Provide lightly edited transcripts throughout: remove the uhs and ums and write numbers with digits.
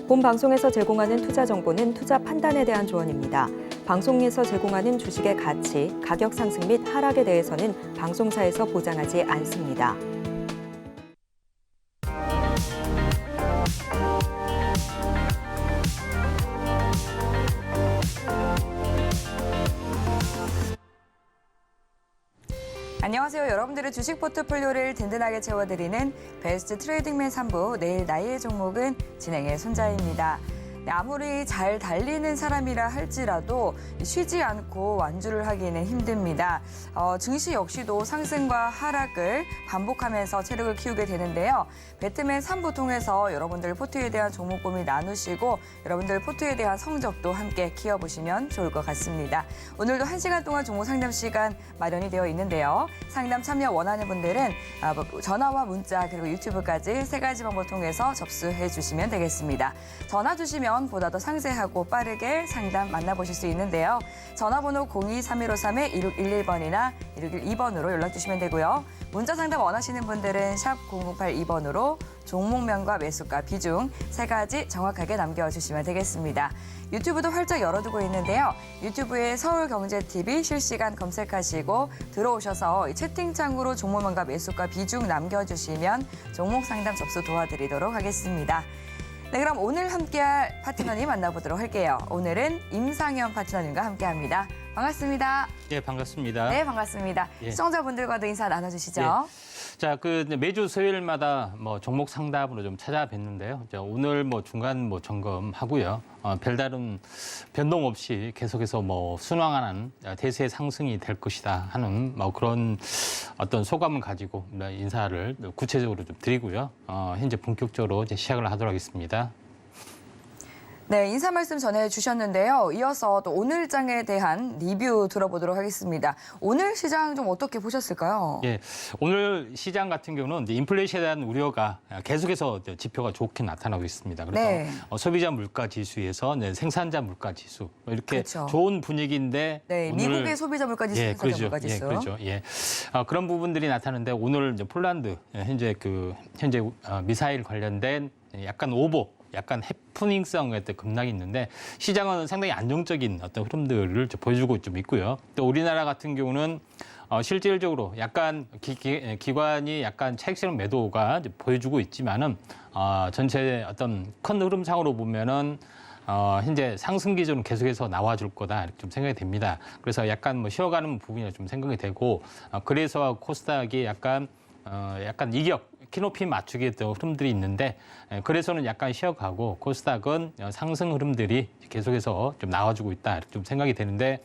본 방송에서 제공하는 투자 정보는 투자 판단에 대한 조언입니다. 방송에서 제공하는 주식의 가치, 가격 상승 및 하락에 대해서는 방송사에서 보장하지 않습니다. 안녕하세요. 여러분들의 주식 포트폴리오를 든든하게 채워드리는 베스트 트레이딩맨 3부 내일 나이의 종목은 진행의 손자입니다. 아무리 잘 달리는 사람이라 할지라도 쉬지 않고 완주를 하기는 힘듭니다. 증시 역시도 상승과 하락을 반복하면서 체력을 키우게 되는데요. 배트맨 3부 통해서 여러분들 포트에 대한 종목 고민 나누시고 여러분들 포트에 대한 성적도 함께 키워보시면 좋을 것 같습니다. 오늘도 1시간 동안 종목 상담 시간 마련이 되어 있는데요. 상담 참여 원하는 분들은 전화와 문자 그리고 유튜브까지 3가지 방법을 통해서 접수해 주시면 되겠습니다. 전화 주시면 보다 더 상세하고 빠르게 상담 만나보실 수 있는데요. 전화번호 02-3153-1611번이나 1612번으로 연락 주시면 되고요. 문자 상담 원하시는 분들은 샵 0082번으로 종목명과 매수가, 비중 3가지 정확하게 남겨주시면 되겠습니다. 유튜브도 활짝 열어두고 있는데요. 유튜브에 서울경제TV 실시간 검색하시고 들어오셔서 채팅창으로 종목명과 매수가, 비중 남겨주시면 종목 상담 접수 도와드리도록 하겠습니다. 네, 그럼 오늘 함께할 파트너님 만나보도록 할게요. 오늘은 임상현 파트너님과 함께합니다. 반갑습니다. 예, 반갑습니다. 네, 반갑습니다. 예. 시청자분들과도 인사 나눠주시죠. 예. 자, 매주 수요일마다 종목 상담으로 좀 찾아뵙는데요. 자, 오늘 중간 점검하고요. 별다른 변동 없이 계속해서 순항하는 대세 상승이 될 것이다 하는 그런 어떤 소감을 가지고 인사를 구체적으로 좀 드리고요. 현재 본격적으로 이제 시작을 하도록 하겠습니다. 네, 인사 말씀 전해주셨는데요. 이어서 또 오늘장에 대한 리뷰 들어보도록 하겠습니다. 오늘 시장 좀 어떻게 보셨을까요? 예, 오늘 시장 같은 경우는 이제 인플레이션에 대한 우려가 계속해서 지표가 좋게 나타나고 있습니다. 그래서 네. 소비자 물가 지수에서 생산자 물가 지수 이렇게 그렇죠. 좋은 분위기인데 네, 오늘 미국의 소비자 물가 지수, 예, 생산자 그렇죠. 물가 지수. 예, 그렇죠. 예, 그런 부분들이 나타나는데 오늘 이제 폴란드 현재 미사일 관련된 약간 약간 해프닝성의 급락이 있는데 시장은 상당히 안정적인 어떤 흐름들을 보여주고 좀 있고요. 또 우리나라 같은 경우는 실질적으로 약간 기관이 약간 차익실현 매도가 보여주고 있지만은 전체 어떤 큰 흐름상으로 보면은 현재 상승 기조는 계속해서 나와줄 거다 이렇게 좀 생각이 됩니다. 그래서 약간 쉬어가는 부분이 좀 생각이 되고 그래서 코스닥이 약간 이격 키높이 맞추기 했던 흐름들이 있는데 그래서는 약간 쉬어가고 코스닥은 상승 흐름들이 계속해서 좀 나와주고 있다 이렇게 좀 생각이 되는데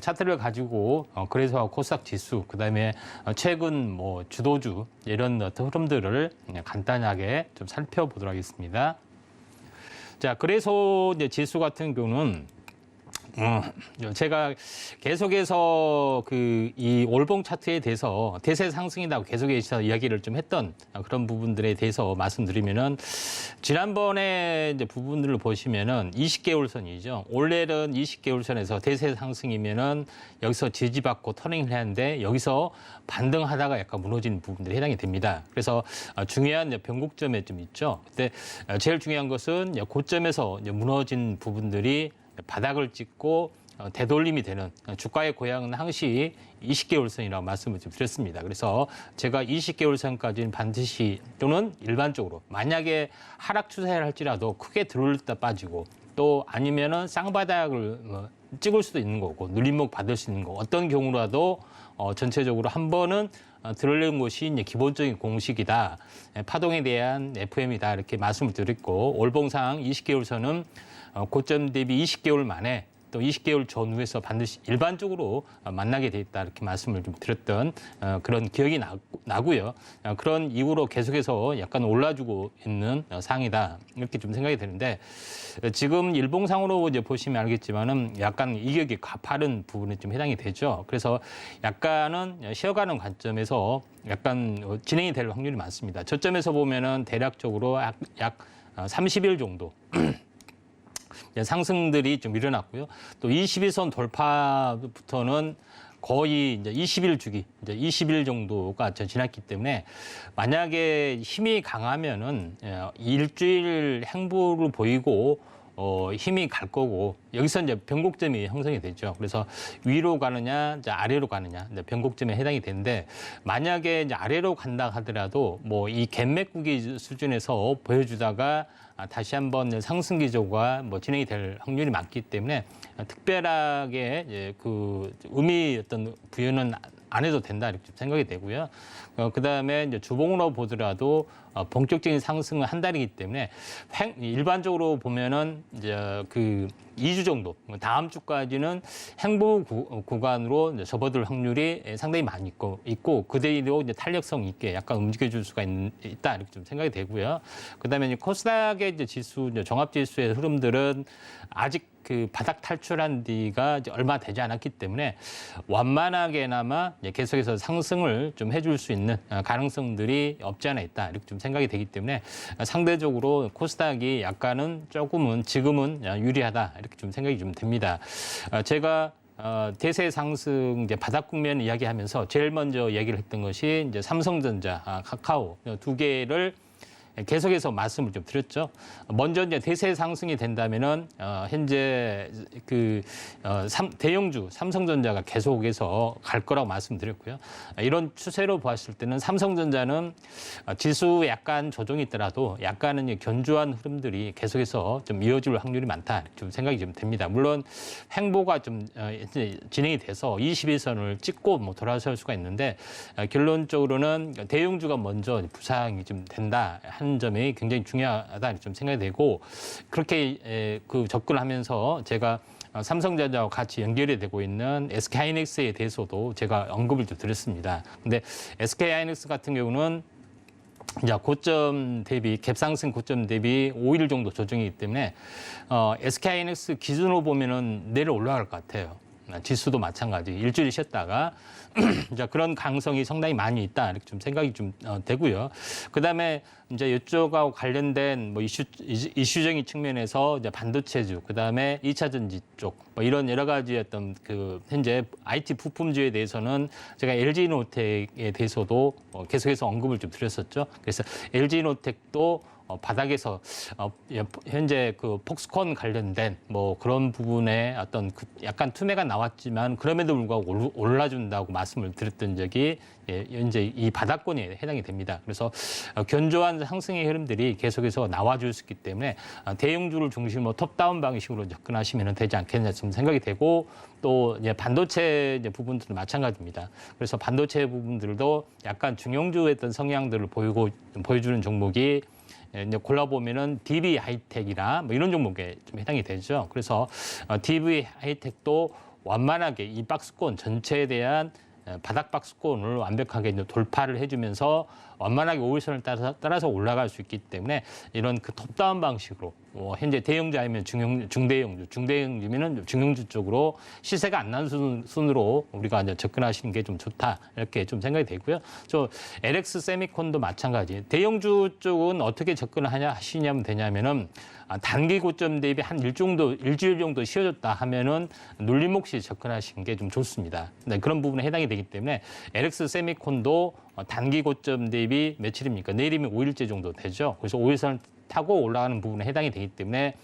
차트를 가지고 그래서 코스닥 지수 그다음에 최근 주도주 이런 어떤 흐름들을 간단하게 좀 살펴보도록 하겠습니다. 자, 그래서 이제 지수 같은 경우는 제가 계속해서 이 월봉 차트에 대해서 대세 상승이라고 계속해서 이야기를 좀 했던 그런 부분들에 대해서 말씀드리면은 지난번에 이제 부분들을 보시면은 20개월 선이죠. 올해는 20개월 선에서 대세 상승이면은 여기서 지지받고 터닝을 해야 하는데 여기서 반등하다가 약간 무너진 부분들이 해당이 됩니다. 그래서 중요한 변곡점에 좀 있죠. 그때 제일 중요한 것은 고점에서 무너진 부분들이 바닥을 찍고 되돌림이 되는 주가의 고향은 항시 20개월선이라고 말씀을 좀 드렸습니다. 그래서 제가 20개월선까지는 반드시 또는 일반적으로 만약에 하락 추세를 할지라도 크게 들어올렸다 빠지고 또 아니면은 쌍바닥을 찍을 수도 있는 거고 눌림목 받을 수 있는 거 어떤 경우라도 전체적으로 한 번은 들어올리는 것이 이제 기본적인 공식이다. 파동에 대한 FM이다 이렇게 말씀을 드렸고 월봉상 20개월선은 고점 대비 20개월 만에 또 20개월 전후에서 반드시 일반적으로 만나게 돼 있다 이렇게 말씀을 좀 드렸던 그런 기억이 나고요. 그런 이후로 계속해서 약간 올라주고 있는 상이다 이렇게 좀 생각이 되는데 지금 일봉상으로 이제 보시면 알겠지만은 약간 이격이 가파른 부분에 좀 해당이 되죠. 그래서 약간은 쉬어가는 관점에서 약간 진행이 될 확률이 많습니다. 저점에서 보면은 대략적으로 약 30일 정도. 상승들이 좀 일어났고요. 또 21선 돌파부터는 거의 이제 20일 주기, 이제 20일 정도가 지났기 때문에 만약에 힘이 강하면은 일주일 행보를 보이고 힘이 갈 거고 여기서 이제 변곡점이 형성이 되죠. 그래서 위로 가느냐, 이제 아래로 가느냐, 이제 변곡점에 해당이 되는데 만약에 이제 아래로 간다 하더라도 뭐 이 갭맥구기 수준에서 보여주다가 다시 한번 상승 기조가 뭐 진행이 될 확률이 많기 때문에 특별하게 이제 그 의미 어떤 부여는 안 해도 된다 이렇게 생각이 되고요. 그다음에 이제 주봉으로 보더라도 본격적인 상승은 한 달이기 때문에 일반적으로 보면은 이제 그 2주 정도 다음 주까지는 행보 구간으로 이제 접어들 확률이 상당히 많이 있고 그대로 이제 탄력성 있게 약간 움직여줄 수가 있다 이렇게 좀 생각이 되고요. 그다음에 이제 코스닥의 이제 지수 이제 종합 지수의 흐름들은 아직 그 바닥 탈출한 뒤가 이제 얼마 되지 않았기 때문에 완만하게나마 이제 계속해서 상승을 좀 해줄 수 있는 가능성들이 없지 않아 있다 이렇게 좀 생각이 되기 때문에 상대적으로 코스닥이 약간은 조금은 지금은 유리하다 이렇게 좀 생각이 좀 됩니다. 제가 대세 상승 이제 바닥 국면 이야기하면서 제일 먼저 얘기를 했던 것이 이제 삼성전자, 카카오 두 개를 계속해서 말씀을 좀 드렸죠. 먼저 이제 대세 상승이 된다면은 현재 그 대형주 삼성전자가 계속해서 갈 거라고 말씀드렸고요. 이런 추세로 봤을 때는 삼성전자는 지수 약간 조정이 있더라도 약간은 견조한 흐름들이 계속해서 좀 이어질 확률이 많다 좀 생각이 좀 됩니다. 물론 행보가 좀 진행이 돼서 21선을 찍고 뭐 돌아설 수가 있는데 결론적으로는 대형주가 먼저 부상이 좀 된다. 하는 점이 굉장히 중요하다 좀 생각이 되고 그렇게 그 접근하면서 제가 삼성전자와 같이 연결이 되고 있는 SK하이닉스에 대해서도 제가 언급을 좀 드렸습니다. 근데 SK하이닉스 같은 경우는 이제 고점 대비 갭상승 고점 대비 5일 정도 조정이기 때문에 SK하이닉스 기준으로 보면은 내일 올라갈 것 같아요. 지수도 마찬가지 일주일 쉬었다가 이제 그런 가능성이 상당히 많이 있다 이렇게 좀 생각이 좀 되고요. 그다음에 이제 이쪽하고 관련된 뭐 이슈적인 측면에서 이제 반도체주, 그다음에 2차 전지 쪽 뭐 이런 여러 가지 어떤 그 현재 IT 부품주에 대해서는 제가 LG노텍에 대해서도 계속해서 언급을 좀 드렸었죠. 그래서 LG노텍도 바닥에서 현재 그 폭스콘 관련된 뭐 그런 부분에 어떤 약간 투매가 나왔지만 그럼에도 불구하고 올라준다고 말씀을 드렸던 적이 현재 이 바닥권에 해당이 됩니다. 그래서 견조한 상승의 흐름들이 계속해서 나와줄 수 있기 때문에 대형주를 중심으로 톱다운 방식으로 접근하시면 되지 않겠냐 좀 생각이 되고 또 이제 반도체 이제 부분들도 마찬가지입니다. 그래서 반도체 부분들도 약간 중형주의 어떤 성향들을 보여주는 종목이 이제 골라보면은 DB 하이텍이나 뭐 이런 종목에 좀 해당이 되죠. 그래서 DB 하이텍도 완만하게 이 박스권 전체에 대한 바닥 박스권을 완벽하게 이제 돌파를 해주면서 완만하게 5일선을 따라서 올라갈 수 있기 때문에 이런 그 톱다운 방식으로 현재 대형주 아니면 중대형주, 중대형주면은 중형주 쪽으로 시세가 안 나는 순으로 우리가 이제 접근하시는 게 좀 좋다 이렇게 좀 생각이 되고요. 저 LX 세미콘도 마찬가지. 대형주 쪽은 어떻게 하시냐면 되냐면은 단기 고점 대비 한 일주일 정도 쉬어졌다 하면은 눌림 없이 접근하시는 게 좀 좋습니다. 네, 그런 부분에 해당이 되기 때문에 LX 세미콘도 단기 고점 대비 며칠입니까? 내일이면 5일째 정도 되죠. 그래서 5일선 타고 올라가는 부분에 해당이 되기 때문에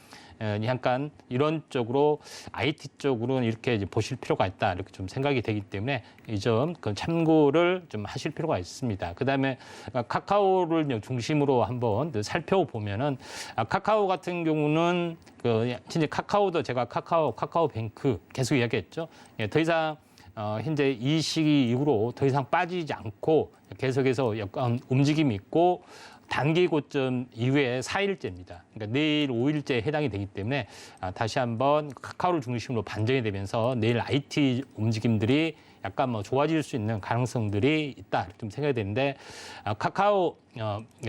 약간 이런 쪽으로 IT 쪽으로는 이렇게 이제 보실 필요가 있다 이렇게 좀 생각이 되기 때문에 이 점 참고를 좀 하실 필요가 있습니다. 그다음에 카카오를 중심으로 한번 살펴보면은 카카오 같은 경우는 현재 카카오도 제가 카카오뱅크 계속 이야기했죠. 더 이상 현재 이 시기 이후로 더 이상 빠지지 않고 계속해서 약간 움직임이 있고 단기 고점 이후에 4일째입니다. 그러니까 내일 5일째에 해당이 되기 때문에 다시 한번 카카오를 중심으로 반전이 되면서 내일 IT 움직임들이 약간 뭐 좋아질 수 있는 가능성들이 있다 좀 생각이 되는데 카카오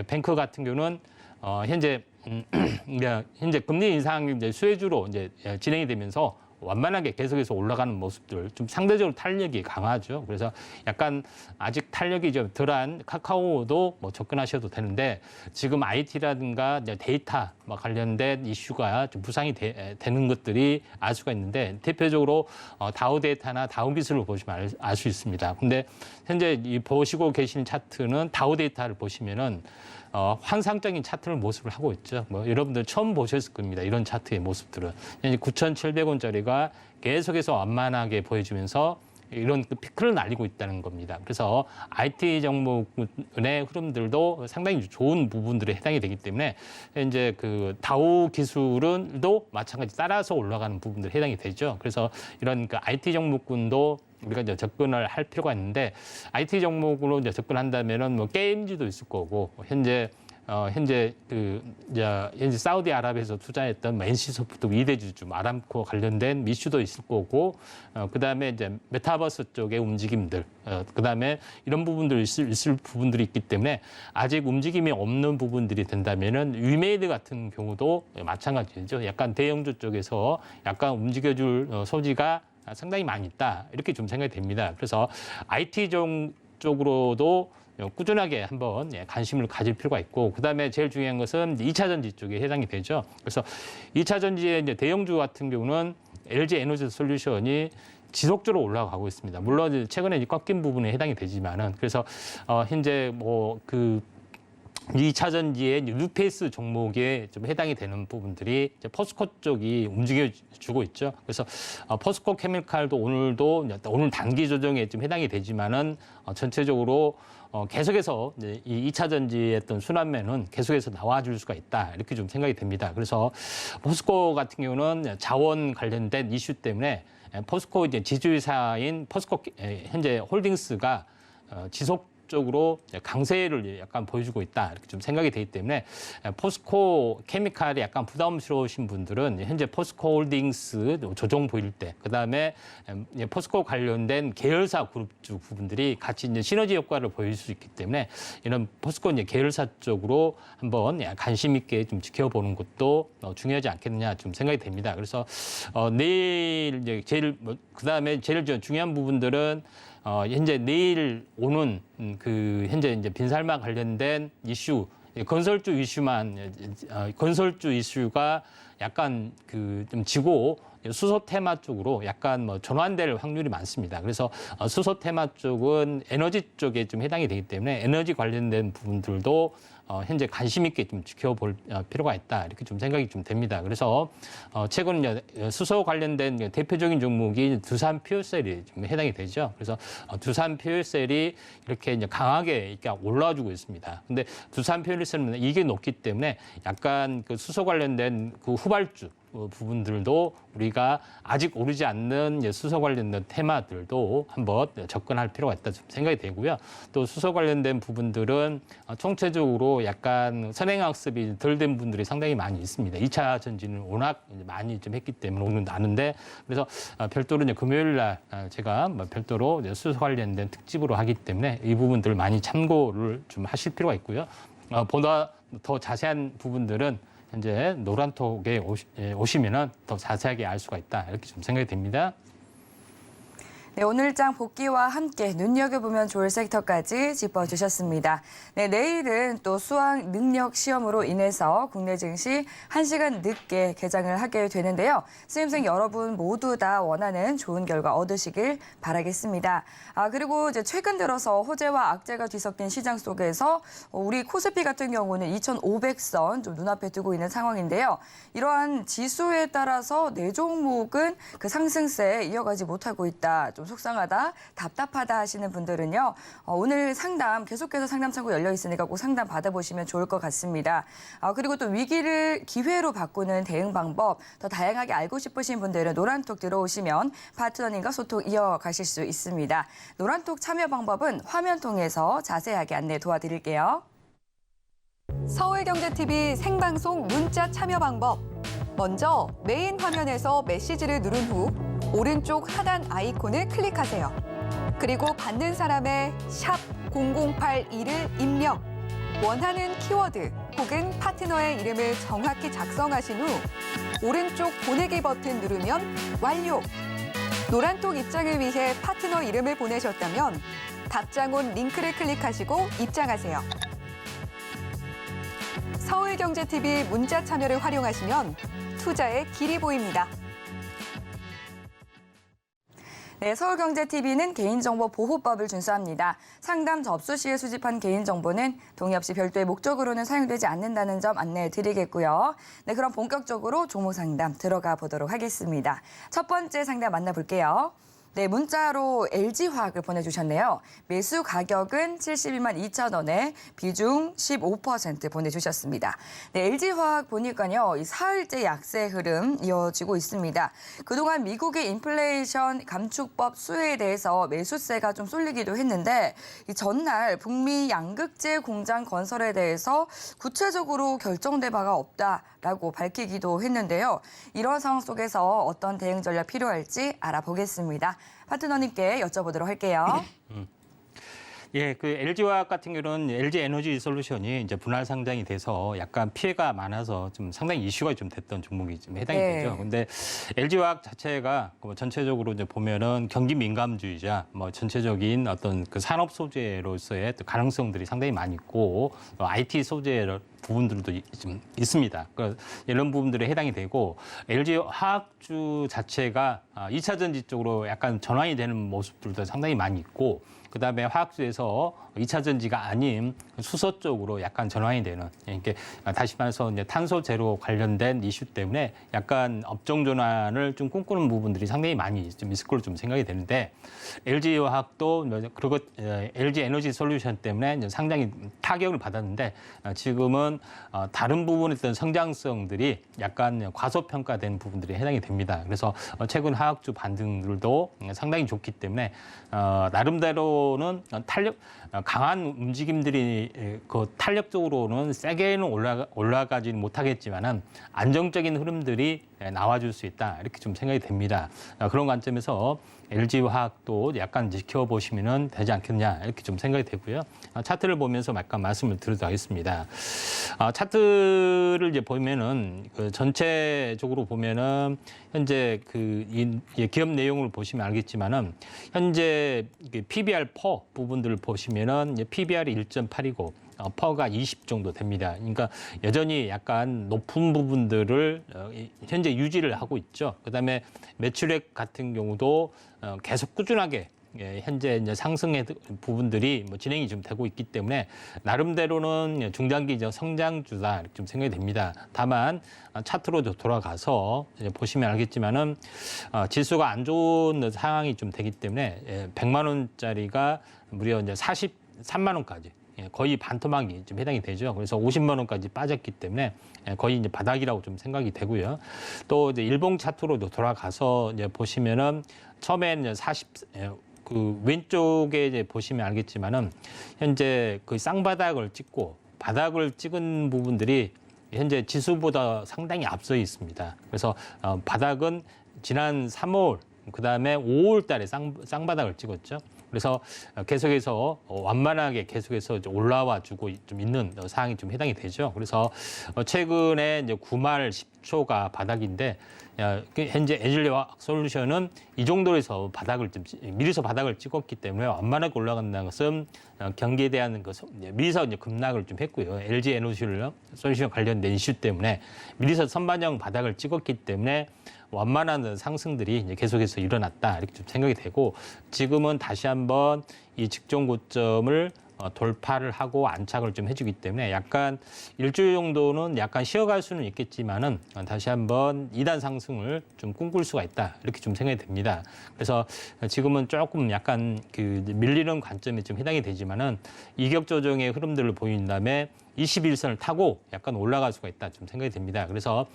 뱅크 같은 경우는 현재 금리 인상 이제 수혜주로 이제 진행이 되면서 완만하게 계속해서 올라가는 모습들, 좀 상대적으로 탄력이 강하죠. 그래서 약간 아직 탄력이 좀 덜한 카카오도 뭐 접근하셔도 되는데 지금 IT라든가 데이터 관련된 이슈가 좀 부상이 되는 것들이 알 수가 있는데 대표적으로 다우 데이터나 다우 기술을 보시면 알 수 있습니다. 근데 현재 이 보시고 계시는 차트는 다우 데이터를 보시면은 환상적인 차트를 모습을 하고 있죠. 뭐 여러분들 처음 보셨을 겁니다. 이런 차트의 모습들은 9,700원짜리가 계속해서 완만하게 보여주면서 이런 피크를 날리고 있다는 겁니다. 그래서 IT 종목의 흐름들도 상당히 좋은 부분들에 해당이 되기 때문에 이제 그 다우 기술은도 마찬가지 따라서 올라가는 부분들에 해당이 되죠. 그래서 이런 그 IT 종목군도 우리가 이제 접근을 할 필요가 있는데 IT 종목으로 이제 접근한다면은 뭐 게임즈도 있을 거고 현재 사우디아라비아에서 투자했던 NC소프트, 위대주주, 아람코 관련된 이슈도 있을 거고, 그다음에 이제 메타버스 쪽의 움직임들, 그다음에 이런 부분들이 있을 부분들이 있기 때문에 아직 움직임이 없는 부분들이 된다면은 위메이드 같은 경우도 마찬가지죠. 약간 대형주 쪽에서 약간 움직여줄 소지가 상당히 많이 있다, 이렇게 좀 생각이 됩니다. 그래서 IT 쪽으로도 꾸준하게 한번 관심을 가질 필요가 있고, 그다음에 제일 중요한 것은 2차 전지 쪽에 해당이 되죠. 그래서 2차 전지의 이제 대형주 같은 경우는 LG 에너지 솔루션이 지속적으로 올라가고 있습니다. 물론 최근에 꺾인 부분에 해당이 되지만은, 그래서 현재 뭐 그 2차 전지의 뉴페이스 종목에 좀 해당이 되는 부분들이 이제 포스코 쪽이 움직여주고 있죠. 그래서 포스코 케미칼도 오늘 단기 조정에 좀 해당이 되지만은 전체적으로 계속해서 이제 이 2차 전지의 어떤 순환매는 계속해서 나와줄 수가 있다, 이렇게 좀 생각이 됩니다. 그래서 포스코 같은 경우는 자원 관련된 이슈 때문에 포스코 이제 지주회사인 포스코 현재 홀딩스가 지속적으로 강세를 약간 보여주고 있다, 이렇게 좀 생각이 되기 때문에 포스코 케미칼이 약간 부담스러우신 분들은 현재 포스코 홀딩스 조정 보일 때, 그다음에 포스코 관련된 계열사 그룹주 부분들이 같이 이제 시너지 효과를 보일 수 있기 때문에 이런 포스코 이제 계열사 쪽으로 한번 관심 있게 좀 지켜보는 것도 중요하지 않겠느냐 좀 생각이 됩니다. 그래서 내일 이제 그다음에 제일 중요한 부분들은 현재 내일 오는 그 현재 이제 빈살마 관련된 이슈, 건설주 이슈가 약간 그 좀 지고 수소 테마 쪽으로 약간 뭐 전환될 확률이 많습니다. 그래서 수소 테마 쪽은 에너지 쪽에 좀 해당이 되기 때문에 에너지 관련된 부분들도 현재 관심 있게 좀 지켜볼 필요가 있다, 이렇게 좀 생각이 좀 됩니다. 그래서 최근 수소 관련된 대표적인 종목이 두산 퓨얼셀이 좀 해당이 되죠. 그래서 두산 퓨얼셀이 이렇게 이제 강하게 이렇게 올라와주고 있습니다. 근데 두산 퓨얼셀은 이게 높기 때문에 약간 그 수소 관련된 그 후발주 부분들도 우리가 아직 오르지 않는 수소 관련된 테마들도 한번 접근할 필요가 있다 생각이 되고요. 또 수소 관련된 부분들은 총체적으로 약간 선행학습이 덜 된 분들이 상당히 많이 있습니다. 2차 전지는 워낙 많이 좀 했기 때문에 오늘 나는데, 그래서 별도로 이제 금요일 날 제가 별도로 수소 관련된 특집으로 하기 때문에 이 부분들 많이 참고를 좀 하실 필요가 있고요. 보다 더 자세한 부분들은 현재 노란톡에 오시면은 더 자세하게 알 수가 있다, 이렇게 좀 생각이 됩니다. 네, 오늘장 복귀와 함께 눈여겨보면 좋을 섹터까지 짚어주셨습니다. 네, 내일은 또 수학 능력 시험으로 인해서 국내 증시 1시간 늦게 개장을 하게 되는데요. 수험생 여러분 모두 다 원하는 좋은 결과 얻으시길 바라겠습니다. 그리고 이제 최근 들어서 호재와 악재가 뒤섞인 시장 속에서 우리 코스피 같은 경우는 2,500선 좀 눈앞에 두고 있는 상황인데요. 이러한 지수에 따라서 네 종목은 그 상승세에 이어가지 못하고 있다, 좀 속상하다, 답답하다 하시는 분들은요, 오늘 상담 계속해서 상담 창구 열려 있으니까 꼭 상담 받아보시면 좋을 것 같습니다. 그리고 또 위기를 기회로 바꾸는 대응 방법 더 다양하게 알고 싶으신 분들은 노란톡 들어오시면 파트너님과 소통 이어가실 수 있습니다. 노란톡 참여 방법은 화면 통해서 자세하게 안내 도와드릴게요. 서울경제TV 생방송 문자 참여 방법. 먼저 메인 화면에서 메시지를 누른 후 오른쪽 하단 아이콘을 클릭하세요. 그리고 받는 사람의 샵 0081을 입력. 원하는 키워드 혹은 파트너의 이름을 정확히 작성하신 후 오른쪽 보내기 버튼 누르면 완료. 노란톡 입장을 위해 파트너 이름을 보내셨다면 답장온 링크를 클릭하시고 입장하세요. 서울경제TV 문자 참여를 활용하시면 투자의 길이 보입니다. 네, 서울경제TV는 개인정보보호법을 준수합니다. 상담 접수 시에 수집한 개인정보는 동의 없이 별도의 목적으로는 사용되지 않는다는 점 안내해 드리겠고요. 네, 그럼 본격적으로 종목 상담 들어가 보도록 하겠습니다. 첫 번째 상담 만나볼게요. 네, 문자로 LG화학을 보내주셨네요. 매수 가격은 72만 2천 원에 비중 15% 보내주셨습니다. 네, LG화학 보니까요, 이 사흘째 약세 흐름 이어지고 있습니다. 그동안 미국의 인플레이션 감축법 수혜에 대해서 매수세가 좀 쏠리기도 했는데 이 전날 북미 양극재 공장 건설에 대해서 구체적으로 결정된 바가 없다라고 밝히기도 했는데요. 이런 상황 속에서 어떤 대응 전략 필요할지 알아보겠습니다. 파트너님께 여쭤보도록 할게요. 예, 그 LG화학 같은 경우는 LG 에너지 솔루션이 이제 분할 상장이 돼서 약간 피해가 많아서 좀 상당히 이슈가 좀 됐던 종목이 좀 해당이 네. 되죠. 근데 LG화학 자체가 뭐 전체적으로 이제 보면은 경기 민감주의자, 뭐 전체적인 어떤 그 산업 소재로서의 또 가능성들이 상당히 많이 있고 IT 소재 부분들도 좀 있습니다. 이런 부분들에 해당이 되고 LG 화학주 자체가 2차 전지 쪽으로 약간 전환이 되는 모습들도 상당히 많이 있고 그다음에 화학주에서 2차 전지가 아닌 수소 쪽으로 약간 전환이 되는 이렇게 다시 말해서 이제 탄소 제로 관련된 이슈 때문에 약간 업종 전환을 좀 꿈꾸는 부분들이 상당히 많이 좀 있을 걸로 좀 생각이 되는데 LG 화학도 그리고 LG 에너지 솔루션 때문에 이제 상당히 타격을 받았는데 지금은 다른 부분에 있던 성장성들이 약간 과소평가된 부분들이 해당이 됩니다. 그래서 최근 화학주 반등들도 상당히 좋기 때문에 나름대로는 강한 움직임들이 그 탄력적으로는 세게는 올라가지는 못하겠지만은 안정적인 흐름들이 나와줄 수 있다 이렇게 좀 생각이 됩니다. 그런 관점에서 LG화학도 약간 지켜보시면 되지 않겠냐 이렇게 좀 생각이 되고요. 차트를 보면서 약간 말씀을 드리도록 하겠습니다. 차트를 이제 보면은 그 전체적으로 보면은 현재 이 기업 내용을 보시면 알겠지만은 현재 PBR 퍼 부분들을 보시면은 PBR이 1.8이고 퍼가 20 정도 됩니다. 그러니까 여전히 약간 높은 부분들을 현재 유지를 하고 있죠. 그다음에 매출액 같은 경우도 계속 꾸준하게 현재 이제 상승의 부분들이 진행이 좀 되고 있기 때문에 나름대로는 중장기적 성장주다 이렇게 좀 생각이 됩니다. 다만 차트로 돌아가서 이제 보시면 알겠지만은 지수가 안 좋은 상황이 좀 되기 때문에 100만 원짜리가 무려 이제 43만 원까지 거의 반토막이 좀 해당이 되죠. 그래서 50만 원까지 빠졌기 때문에 거의 이제 바닥이라고 좀 생각이 되고요. 또 이제 일봉 차트로도 돌아가서 이제 보시면은 처음에는 그 왼쪽에 이제 보시면 알겠지만은 현재 그 쌍바닥을 찍고 바닥을 찍은 부분들이 현재 지수보다 상당히 앞서 있습니다. 그래서 바닥은 지난 3월 그다음에 5월 달에 쌍바닥을 찍었죠. 그래서 계속해서 완만하게 계속해서 올라와 주고 좀 있는 상황이 좀 해당이 되죠. 그래서 최근에 이제 9만 10초가 바닥인데 현재 LG화학 솔루션은 이 정도에서 미리서 바닥을 찍었기 때문에 완만하게 올라간다는 것은 경기에 대한 미리서 이제 급락을 좀 했고요. LG 에너지 솔루션 관련된 이슈 때문에 미리서 선반영 바닥을 찍었기 때문에 완만한 상승들이 이제 계속해서 일어났다 이렇게 좀 생각이 되고 지금은 다시 한번 이 직전 고점을 돌파를 하고 안착을 좀 해주기 때문에 약간 일주일 정도는 약간 쉬어갈 수는 있겠지만은 다시 한번 2단 상승을 좀 꿈꿀 수가 있다 이렇게 좀 생각이 됩니다. 그래서 지금은 조금 약간 밀리는 관점에 좀 해당이 되지만은 이격 조정의 흐름들을 보인 다음에 21선을 타고 약간 올라갈 수가 있다 좀 생각이 됩니다. 그래서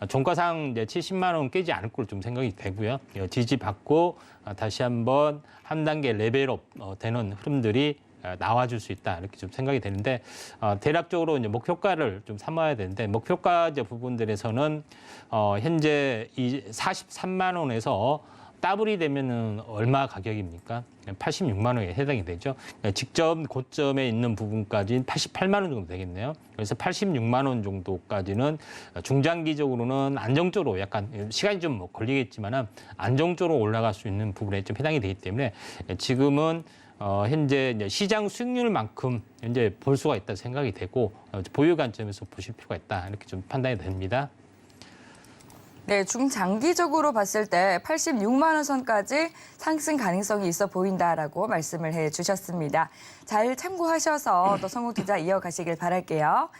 종가상 이제 70만 원 깨지 않을 걸로 좀 생각이 되고요. 지지받고 다시 한번 한 단계 레벨업 되는 흐름들이 나와줄 수 있다 이렇게 좀 생각이 되는데 대략적으로 이제 목표가를 좀 삼아야 되는데 목표가 부분들에서는 현재 이 43만 원에서 더블이 되면은 얼마 가격입니까? 86만 원에 해당이 되죠. 직접 고점에 있는 부분까지는 88만 원 정도 되겠네요. 그래서 86만 원 정도까지는 중장기적으로는 안정적으로 약간 시간이 좀 뭐 걸리겠지만은 안정적으로 올라갈 수 있는 부분에 좀 해당이 되기 때문에 지금은 현재 이제 시장 수익률만큼 이제 볼 수가 있다 생각이 되고 보유 관점에서 보실 필요가 있다 이렇게 좀 판단이 됩니다. 네, 중장기적으로 봤을 때 86만 원 선까지 상승 가능성이 있어 보인다라고 말씀을 해주셨습니다. 잘 참고하셔서 또 성공투자 이어가시길 바랄게요.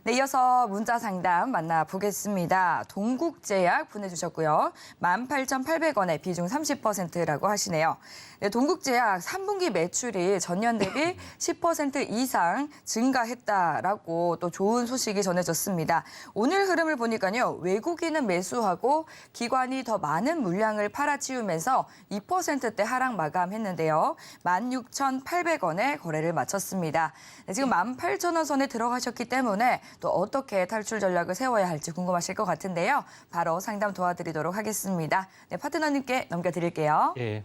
네, 이어서 문자 상담 만나보겠습니다. 동국제약 보내주셨고요. 18,800원에 비중 30%라고 하시네요. 네, 동국제약 3분기 매출이 전년 대비 10% 이상 증가했다라고 또 좋은 소식이 전해졌습니다. 오늘 흐름을 보니까요. 외국인은 매수하고 기관이 더 많은 물량을 팔아치우면서 2%대 하락 마감했는데요. 16,800원에 거래를 마쳤습니다. 네, 지금 18,000원 선에 들어가셨기 때문에 또 어떻게 탈출 전략을 세워야 할지 궁금하실 것 같은데요. 바로 상담 도와드리도록 하겠습니다. 네, 파트너님께 넘겨드릴게요. 예.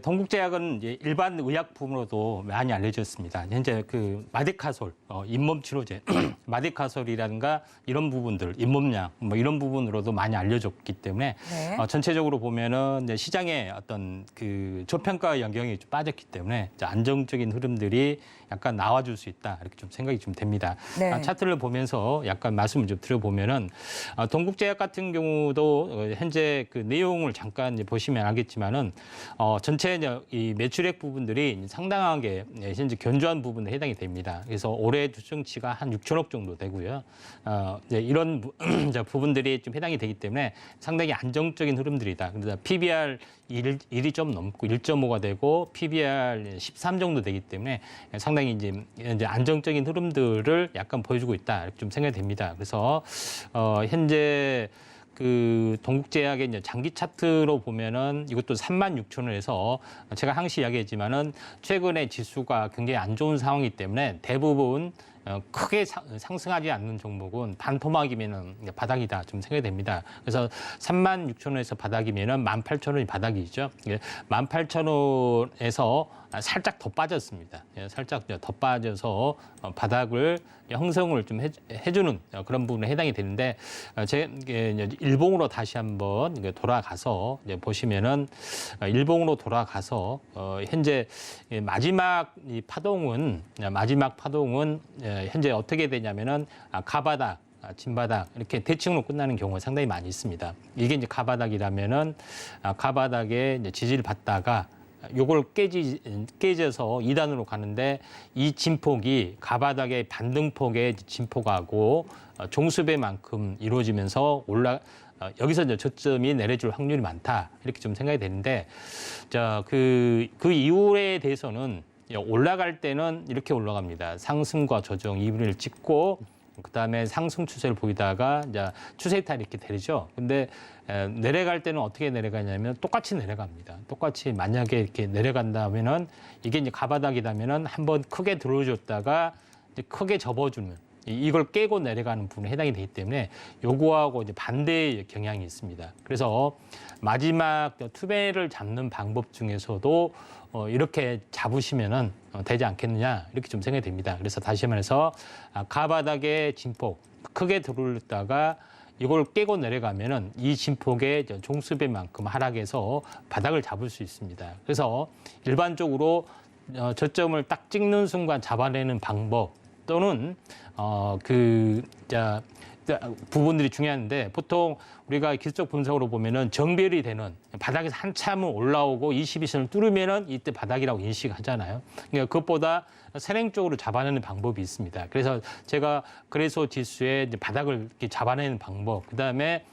동국제약은 이제 일반 의약품으로도 많이 알려졌습니다. 현재 그 마데카솔, 잇몸 치료제, 마데카솔이라든가 이런 부분들, 잇몸약 뭐 이런 부분으로도 많이 알려졌기 때문에 네. 전체적으로 보면은 이제 시장에 어떤 그 저평가 영향이 좀 빠졌기 때문에 이제 안정적인 흐름들이 약간 나와줄 수 있다 이렇게 좀 생각이 좀 됩니다. 네. 차트를 보면서 약간 말씀을 좀 드려보면은 동국제약 같은 경우도 현재 그 내용을 잠깐 이제 보시면 알겠지만은 전체 이제 이 매출액 부분들이 상당하게 현재 견조한 부분에 해당이 됩니다. 그래서 올해 추정치가 한 6천억 정도 되고요. 이제 이런 부분들이 좀 해당이 되기 때문에 상당히 안정적인 흐름들이다. 그래서 PBR 1이 좀 넘고 1.5가 되고 PBR 13 정도 되기 때문에 상당히 이제 안정적인 흐름들을 약간 보여주고 있다 이렇게 좀 생각이 됩니다. 그래서 현재 그 동국제약의 이제 장기 차트로 보면은 이것도 36,000원에서 제가 항시 이야기했지만은 최근에 지수가 굉장히 안 좋은 상황이기 때문에 대부분 크게 상승하지 않는 종목은 반토막이면은 바닥이다 좀 생각이 됩니다. 그래서 36,000원에서 바닥이면은 18,000원이 바닥이죠. 18,000원에서 살짝 더 빠졌습니다. 살짝 더 빠져서 바닥을 형성을 좀 해주는 그런 부분에 해당이 되는데 제 일봉으로 다시 한번 돌아가서 보시면은 일봉으로 돌아가서 현재 마지막 파동은 현재 어떻게 되냐면은 가바닥, 진바닥 이렇게 대칭으로 끝나는 경우가 상당히 많이 있습니다. 이게 이제 가바닥이라면은 가바닥에 이제 지지를 받다가 요걸 깨져서 2단으로 가는데 이 진폭이 가바닥의 반등폭의 진폭하고 종수배만큼 이루어지면서 여기서 이제 저점이 내려줄 확률이 많다 이렇게 좀 생각이 되는데 그 이후에 대해서는 올라갈 때는 이렇게 올라갑니다. 상승과 조정 2분의 1 찍고 그다음에 상승 추세를 보이다가 이제 추세 이탈이 이렇게 되죠. 근데 내려갈 때는 어떻게 내려가냐면 똑같이 내려갑니다. 똑같이 만약에 이렇게 내려간다면은 이게 이제 가바닥이라면은 한번 크게 들어줬다가 이제 크게 접어주는 이걸 깨고 내려가는 부분에 해당이 되기 때문에 요거하고 이제 반대의 경향이 있습니다. 그래서 마지막 투매를 잡는 방법 중에서도 이렇게 잡으시면은 되지 않겠느냐 이렇게 좀 생각이 됩니다. 그래서 다시 말해서 가바닥의 진폭 크게 들어올렸다가 이걸 깨고 내려가면은 이 진폭의 종수배만큼 하락해서 바닥을 잡을 수 있습니다. 그래서 일반적으로 저점을 딱 찍는 순간 잡아내는 방법 또는 부분들이 중요한데 보통 우리가 기술적 분석으로 보면은 정별이 되는 바닥에서 한참을 올라오고 22선을 뚫으면은 이때 바닥이라고 인식하잖아요. 그러니까 그것보다 선행적으로 잡아내는 방법이 있습니다. 그래서 제가 그래서 지수의 이제 바닥을 이렇게 잡아내는 방법, 그다음에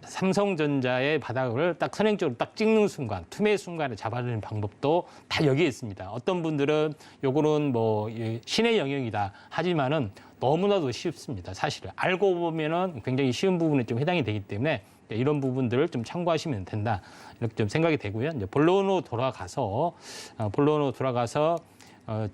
삼성전자의 바닥을 딱 선행적으로 딱 찍는 순간, 투매 순간에 잡아내는 방법도 다 여기에 있습니다. 어떤 분들은 요거는 뭐 신의 영역이다 하지만은 너무나도 쉽습니다. 사실은 알고 보면은 굉장히 쉬운 부분에 좀 해당이 되기 때문에 이런 부분들을 좀 참고하시면 된다 이렇게 좀 생각이 되고요. 이제 본론으로 돌아가서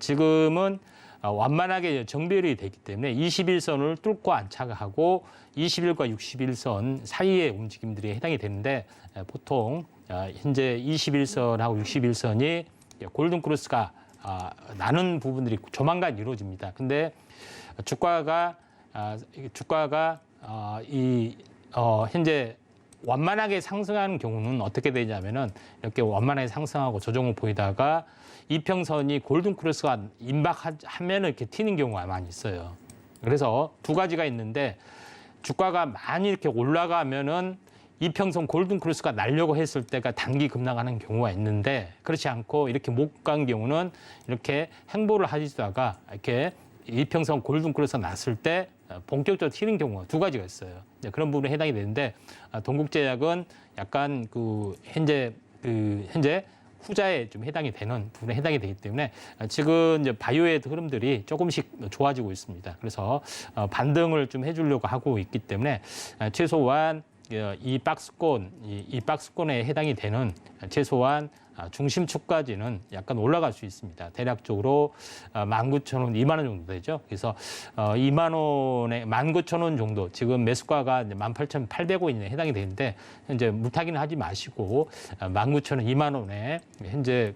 지금은 완만하게 정별이 되기 때문에 21선을 뚫고 안착하고 21과 61선 사이의 움직임들이 해당이 되는데 보통 현재 21선하고 61선이 골든크로스가 나는 부분들이 조만간 이루어집니다. 근데 주가가 현재 완만하게 상승하는 경우는 어떻게 되냐면은 이렇게 완만하게 상승하고 조정을 보이다가 이평선이 골든크로스가 임박하면 이렇게 튀는 경우가 많이 있어요. 그래서 두 가지가 있는데 주가가 많이 이렇게 올라가면은 이평선 골든크로스가 날려고 했을 때가 단기 급락하는 경우가 있는데 그렇지 않고 이렇게 못 간 경우는 이렇게 행보를 하시다가 이렇게 이평선 골든크로스가 났을 때 본격적으로 튀는 경우가 두 가지가 있어요. 그런 부분에 해당이 되는데 동국제약은 약간 현재 후자에 좀 해당이 되는 부분에 해당이 되기 때문에 지금 이제 바이오의 흐름들이 조금씩 좋아지고 있습니다. 그래서 반등을 좀 해주려고 하고 있기 때문에 최소한 이 박스권에 해당이 되는 최소한 중심축까지는 약간 올라갈 수 있습니다. 대략적으로 19,000원, 2만 원 정도 되죠. 그래서 2만 원에 19,000원 정도, 지금 매수가가 18,800원에 해당이 되는데 현재 물타기는 하지 마시고 19,000원, 2만 원에 현재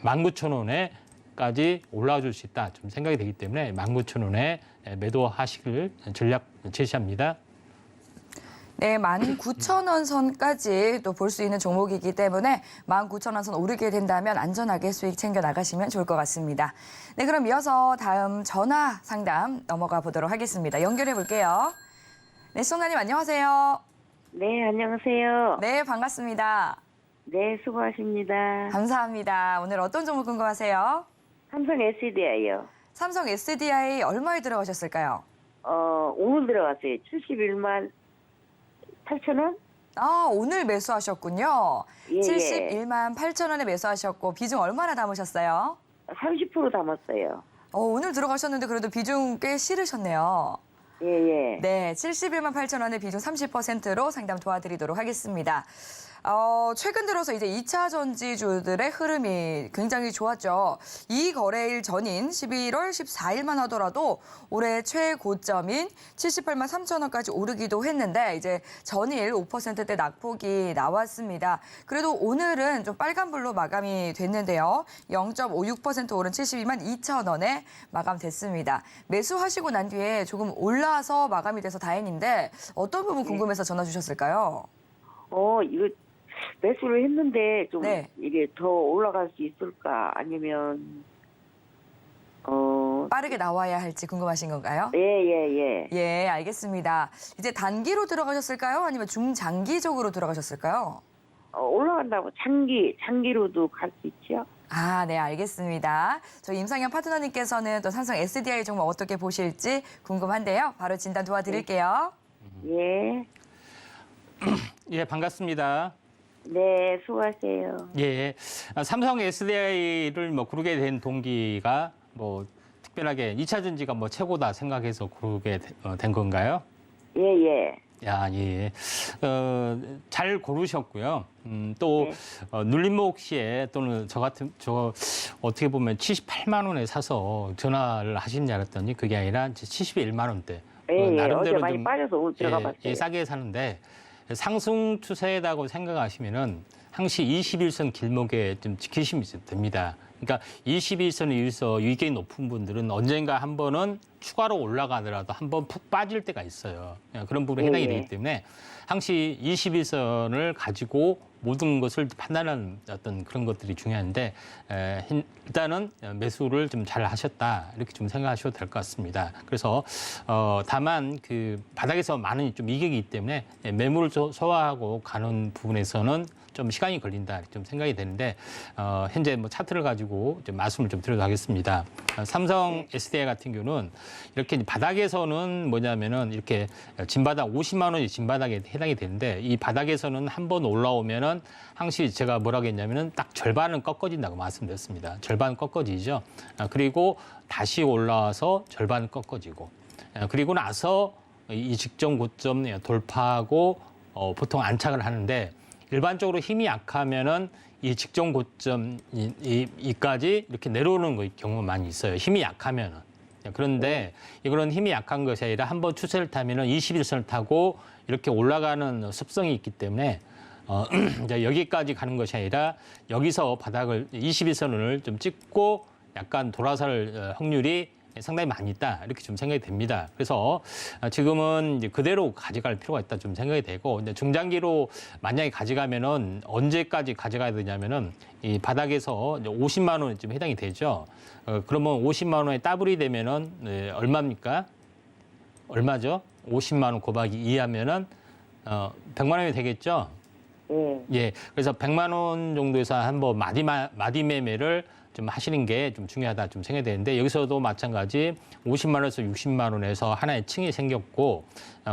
19,000원에까지 올라와 줄 수 있다 좀 생각이 되기 때문에 19,000원에 매도하시길 전략 제시합니다. 네, 19,000원 선까지 또 볼 수 있는 종목이기 때문에 19,000원 선 오르게 된다면 안전하게 수익 챙겨 나가시면 좋을 것 같습니다. 네, 그럼 이어서 다음 전화 상담 넘어가 보도록 하겠습니다. 연결해 볼게요. 네, 시청자님 안녕하세요. 네, 안녕하세요. 네, 반갑습니다. 네, 수고하십니다. 감사합니다. 오늘 어떤 종목 궁금하세요? 삼성 SDI요. 삼성 SDI 얼마에 들어가셨을까요? 오늘 들어갔어요. 71만 8천 원? 오늘 매수하셨군요. 예, 71만 8천 원에 매수하셨고 비중 얼마나 담으셨어요? 30% 담았어요. 오늘 들어가셨는데 그래도 비중 꽤 실으셨네요. 예, 예. 네, 71만 8천 원의 비중 30%로 상담 도와드리도록 하겠습니다. 최근 들어서 이제 2차 전지주들의 흐름이 굉장히 좋았죠. 이 거래일 전인 11월 14일만 하더라도 올해 최고점인 78만 3천 원까지 오르기도 했는데 이제 전일 5%대 낙폭이 나왔습니다. 그래도 오늘은 좀 빨간불로 마감이 됐는데요. 0.56% 오른 72만 2천 원에 마감됐습니다. 매수하시고 난 뒤에 조금 올라서 마감이 돼서 다행인데 어떤 부분 궁금해서 전화 주셨을까요? 이거 매수를 했는데 좀 네. 이게 더 올라갈 수 있을까? 아니면 빠르게 나와야 할지 궁금하신 건가요? 예. 예, 알겠습니다. 이제 단기로 들어가셨을까요? 아니면 중장기적으로 들어가셨을까요? 올라간다고 장기로도 갈 수 있죠? 네, 알겠습니다. 저희 임상현 파트너님께서는 또 삼성 SDI 종목 어떻게 보실지 궁금한데요. 바로 진단 도와드릴게요. 예. 예, 반갑습니다. 네, 수고하세요. 예, 삼성 SDI를 고르게 된 동기가 특별하게 2차 전지가 최고다 생각해서 고르게 된 건가요? 예. 예. 잘 고르셨고요. 또 눌림목 시에 또는 저 어떻게 보면 78만 원에 사서 전화를 하신 줄 알았더니 그게 아니라 71만 원대. 예. 어제 많이 빠져서 오늘 들어가 봤어요. 싸게 사는데 상승 추세다고 생각하시면은 항시 21선 길목에 좀 지키시면 됩니다. 그러니까 21선에 의해서 유익이 높은 분들은 언젠가 한 번은 추가로 올라가더라도 한 번 푹 빠질 때가 있어요. 그런 부분에 해당이 되기 때문에 항시 21선을 가지고 모든 것을 판단하는 어떤 그런 것들이 중요한데 일단은 매수를 좀 잘 하셨다 이렇게 좀 생각하셔도 될 것 같습니다. 그래서 다만 그 바닥에서 많은 좀 이격이기 때문에 매물을 소화하고 가는 부분에서는 좀 시간이 걸린다 좀 생각이 되는데 현재 차트를 가지고 좀 말씀을 좀 드려도 하겠습니다. 삼성 SDI 같은 경우는 이렇게 바닥에서는 뭐냐면은 이렇게 진바닥 50만 원이 진바닥에 해당이 되는데 이 바닥에서는 한 번 올라오면은 항시 제가 뭐라고 했냐면은 딱 절반은 꺾어진다고 말씀드렸습니다. 절반 꺾어지죠. 그리고 다시 올라와서 절반 꺾어지고 그리고 나서 이 직전 고점 돌파하고 보통 안착을 하는데 일반적으로 힘이 약하면은 이 직전 고점 이까지 이렇게 내려오는 경우가 많이 있어요. 힘이 약하면은. 그런데 이거는 힘이 약한 것이 아니라 한번 추세를 타면은 21선을 타고 이렇게 올라가는 습성이 있기 때문에 이제 여기까지 가는 것이 아니라 여기서 바닥을 21선을 좀 찍고 약간 돌아설 확률이 상당히 많이 있다 이렇게 좀 생각이 됩니다. 그래서 지금은 이제 그대로 가져갈 필요가 있다 좀 생각이 되고 이제 중장기로 만약에 가져가면은 언제까지 가져가야 되냐면은 이 바닥에서 이제 50만 원쯤 해당이 되죠. 그러면 50만 원에 더블이 되면은 얼마입니까? 얼마죠? 50만 원 곱하기 2하면은 100만 원이 되겠죠. 예. 그래서 100만 원 정도에서 한번 마디 매매를 좀 하시는 게 좀 중요하다 좀 생각이 되는데 여기서도 마찬가지 50만 원에서 60만 원에서 하나의 층이 생겼고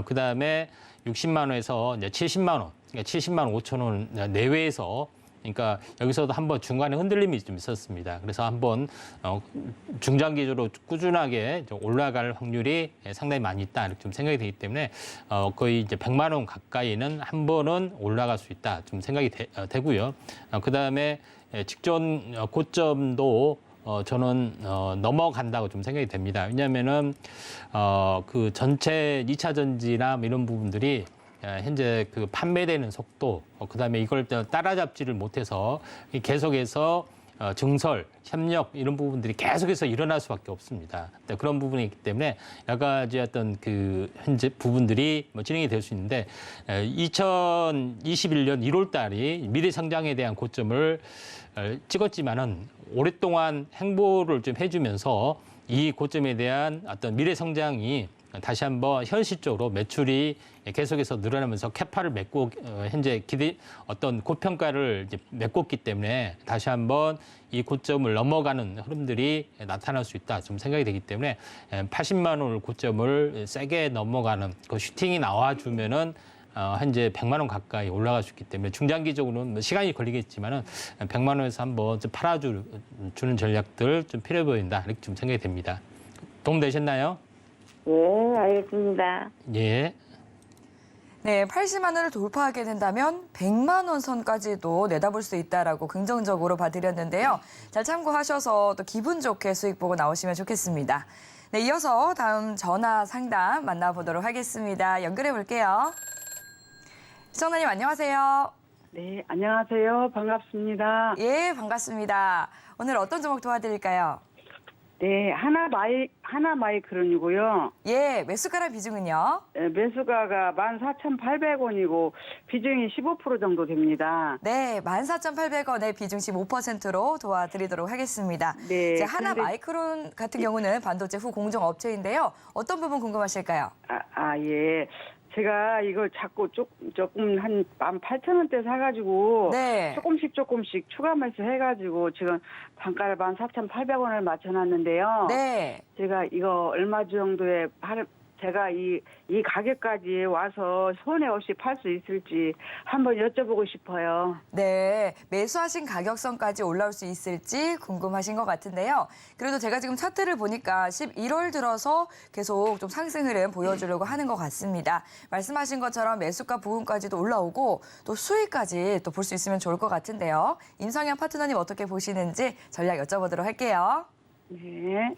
그다음에 60만 원에서 이제 70만 원, 그러니까 70만 5천 원 내외에서 그러니까 여기서도 한번 중간에 흔들림이 좀 있었습니다. 그래서 한번 중장기적으로 꾸준하게 좀 올라갈 확률이 상당히 많이 있다 이렇게 좀 생각이 되기 때문에 거의 이제 100만 원 가까이는 한 번은 올라갈 수 있다 좀 생각이 되고요. 그다음에 직전 고점도 저는 넘어간다고 좀 생각이 됩니다. 왜냐하면은 그 전체 2차 전지나 이런 부분들이 현재 그 판매되는 속도, 그다음에 이걸 따라잡지를 못해서 계속해서 증설, 협력 이런 부분들이 계속해서 일어날 수밖에 없습니다. 그런 부분이 있기 때문에 여러 가지 어떤 그 현재 부분들이 진행이 될 수 있는데 2021년 1월 달이 미래 성장에 대한 고점을 찍었지만은 오랫동안 행보를 좀 해주면서 이 고점에 대한 어떤 미래 성장이 다시 한번 현실적으로 매출이 계속해서 늘어나면서 캐파를 메고 현재 어떤 고평가를 이제 메꿨기 때문에 다시 한번 이 고점을 넘어가는 흐름들이 나타날 수 있다 좀 생각이 되기 때문에 80만 원 고점을 세게 넘어가는 그 슈팅이 나와주면은 현재 100만 원 가까이 올라갈 수 있기 때문에 중장기적으로는 시간이 걸리겠지만은 100만 원에서 한번 좀 팔아주는 전략들 좀 필요해 보인다 이렇게 좀 생각이 됩니다. 도움 되셨나요? 예, 알겠습니다. 예. 네, 80만 원을 돌파하게 된다면 100만 원 선까지도 내다볼 수 있다라고 긍정적으로 봐드렸는데요. 잘 참고하셔서 또 기분 좋게 수익 보고 나오시면 좋겠습니다. 네, 이어서 다음 전화 상담 만나보도록 하겠습니다. 연결해 볼게요. 시청자님 안녕하세요. 네, 안녕하세요. 반갑습니다. 예, 반갑습니다. 오늘 어떤 종목 도와드릴까요? 네, 하나마이크론이고요. 예, 매수가랑 비중은요? 매수가가 14,800원이고 비중이 15% 정도 됩니다. 네, 14,800원에 비중 15%로 도와드리도록 하겠습니다. 네, 이제 하나마이크론 같은 경우는 반도체 후공정 업체인데요. 어떤 부분 궁금하실까요? 예. 제가 이걸 자꾸 조금 한 18,000원대 사가지고 네. 조금씩 추가 매수해가지고 지금 단가를 14,800원을 맞춰놨는데요. 네. 제가 이거 얼마 정도에 제가 이 가격까지 와서 손해 없이 팔 수 있을지 한번 여쭤보고 싶어요. 네, 매수하신 가격선까지 올라올 수 있을지 궁금하신 것 같은데요. 그래도 제가 지금 차트를 보니까 11월 들어서 계속 좀 상승 흐름 보여주려고 하는 것 같습니다. 말씀하신 것처럼 매수가 부분까지도 올라오고 또 수익까지 또 볼 수 있으면 좋을 것 같은데요. 임성현 파트너님 어떻게 보시는지 전략 여쭤보도록 할게요. 네.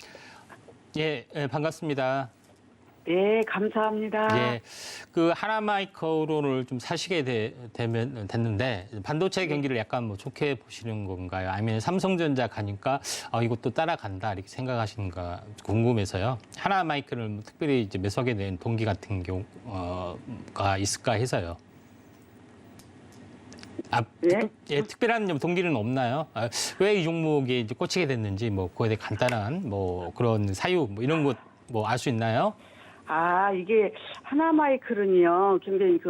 예, 반갑습니다. 네, 감사합니다. 예, 그 하나마이크론을 좀 사시게 됐는데 반도체 경기를 약간 뭐 좋게 보시는 건가요? 아니면 삼성전자 가니까 이것도 따라간다 이렇게 생각하시는가 궁금해서요. 하나마이크론을 특별히 이제 매수하게 된 동기 같은 경우가 있을까 해서요. 예? 특별한 좀 동기는 없나요? 왜 이 종목에 이제 꽂히게 됐는지 뭐 그거에 대해 간단한 뭐 그런 사유 뭐 이런 것 뭐 알 수 있나요? 이게 하나마이크론이요. 굉장히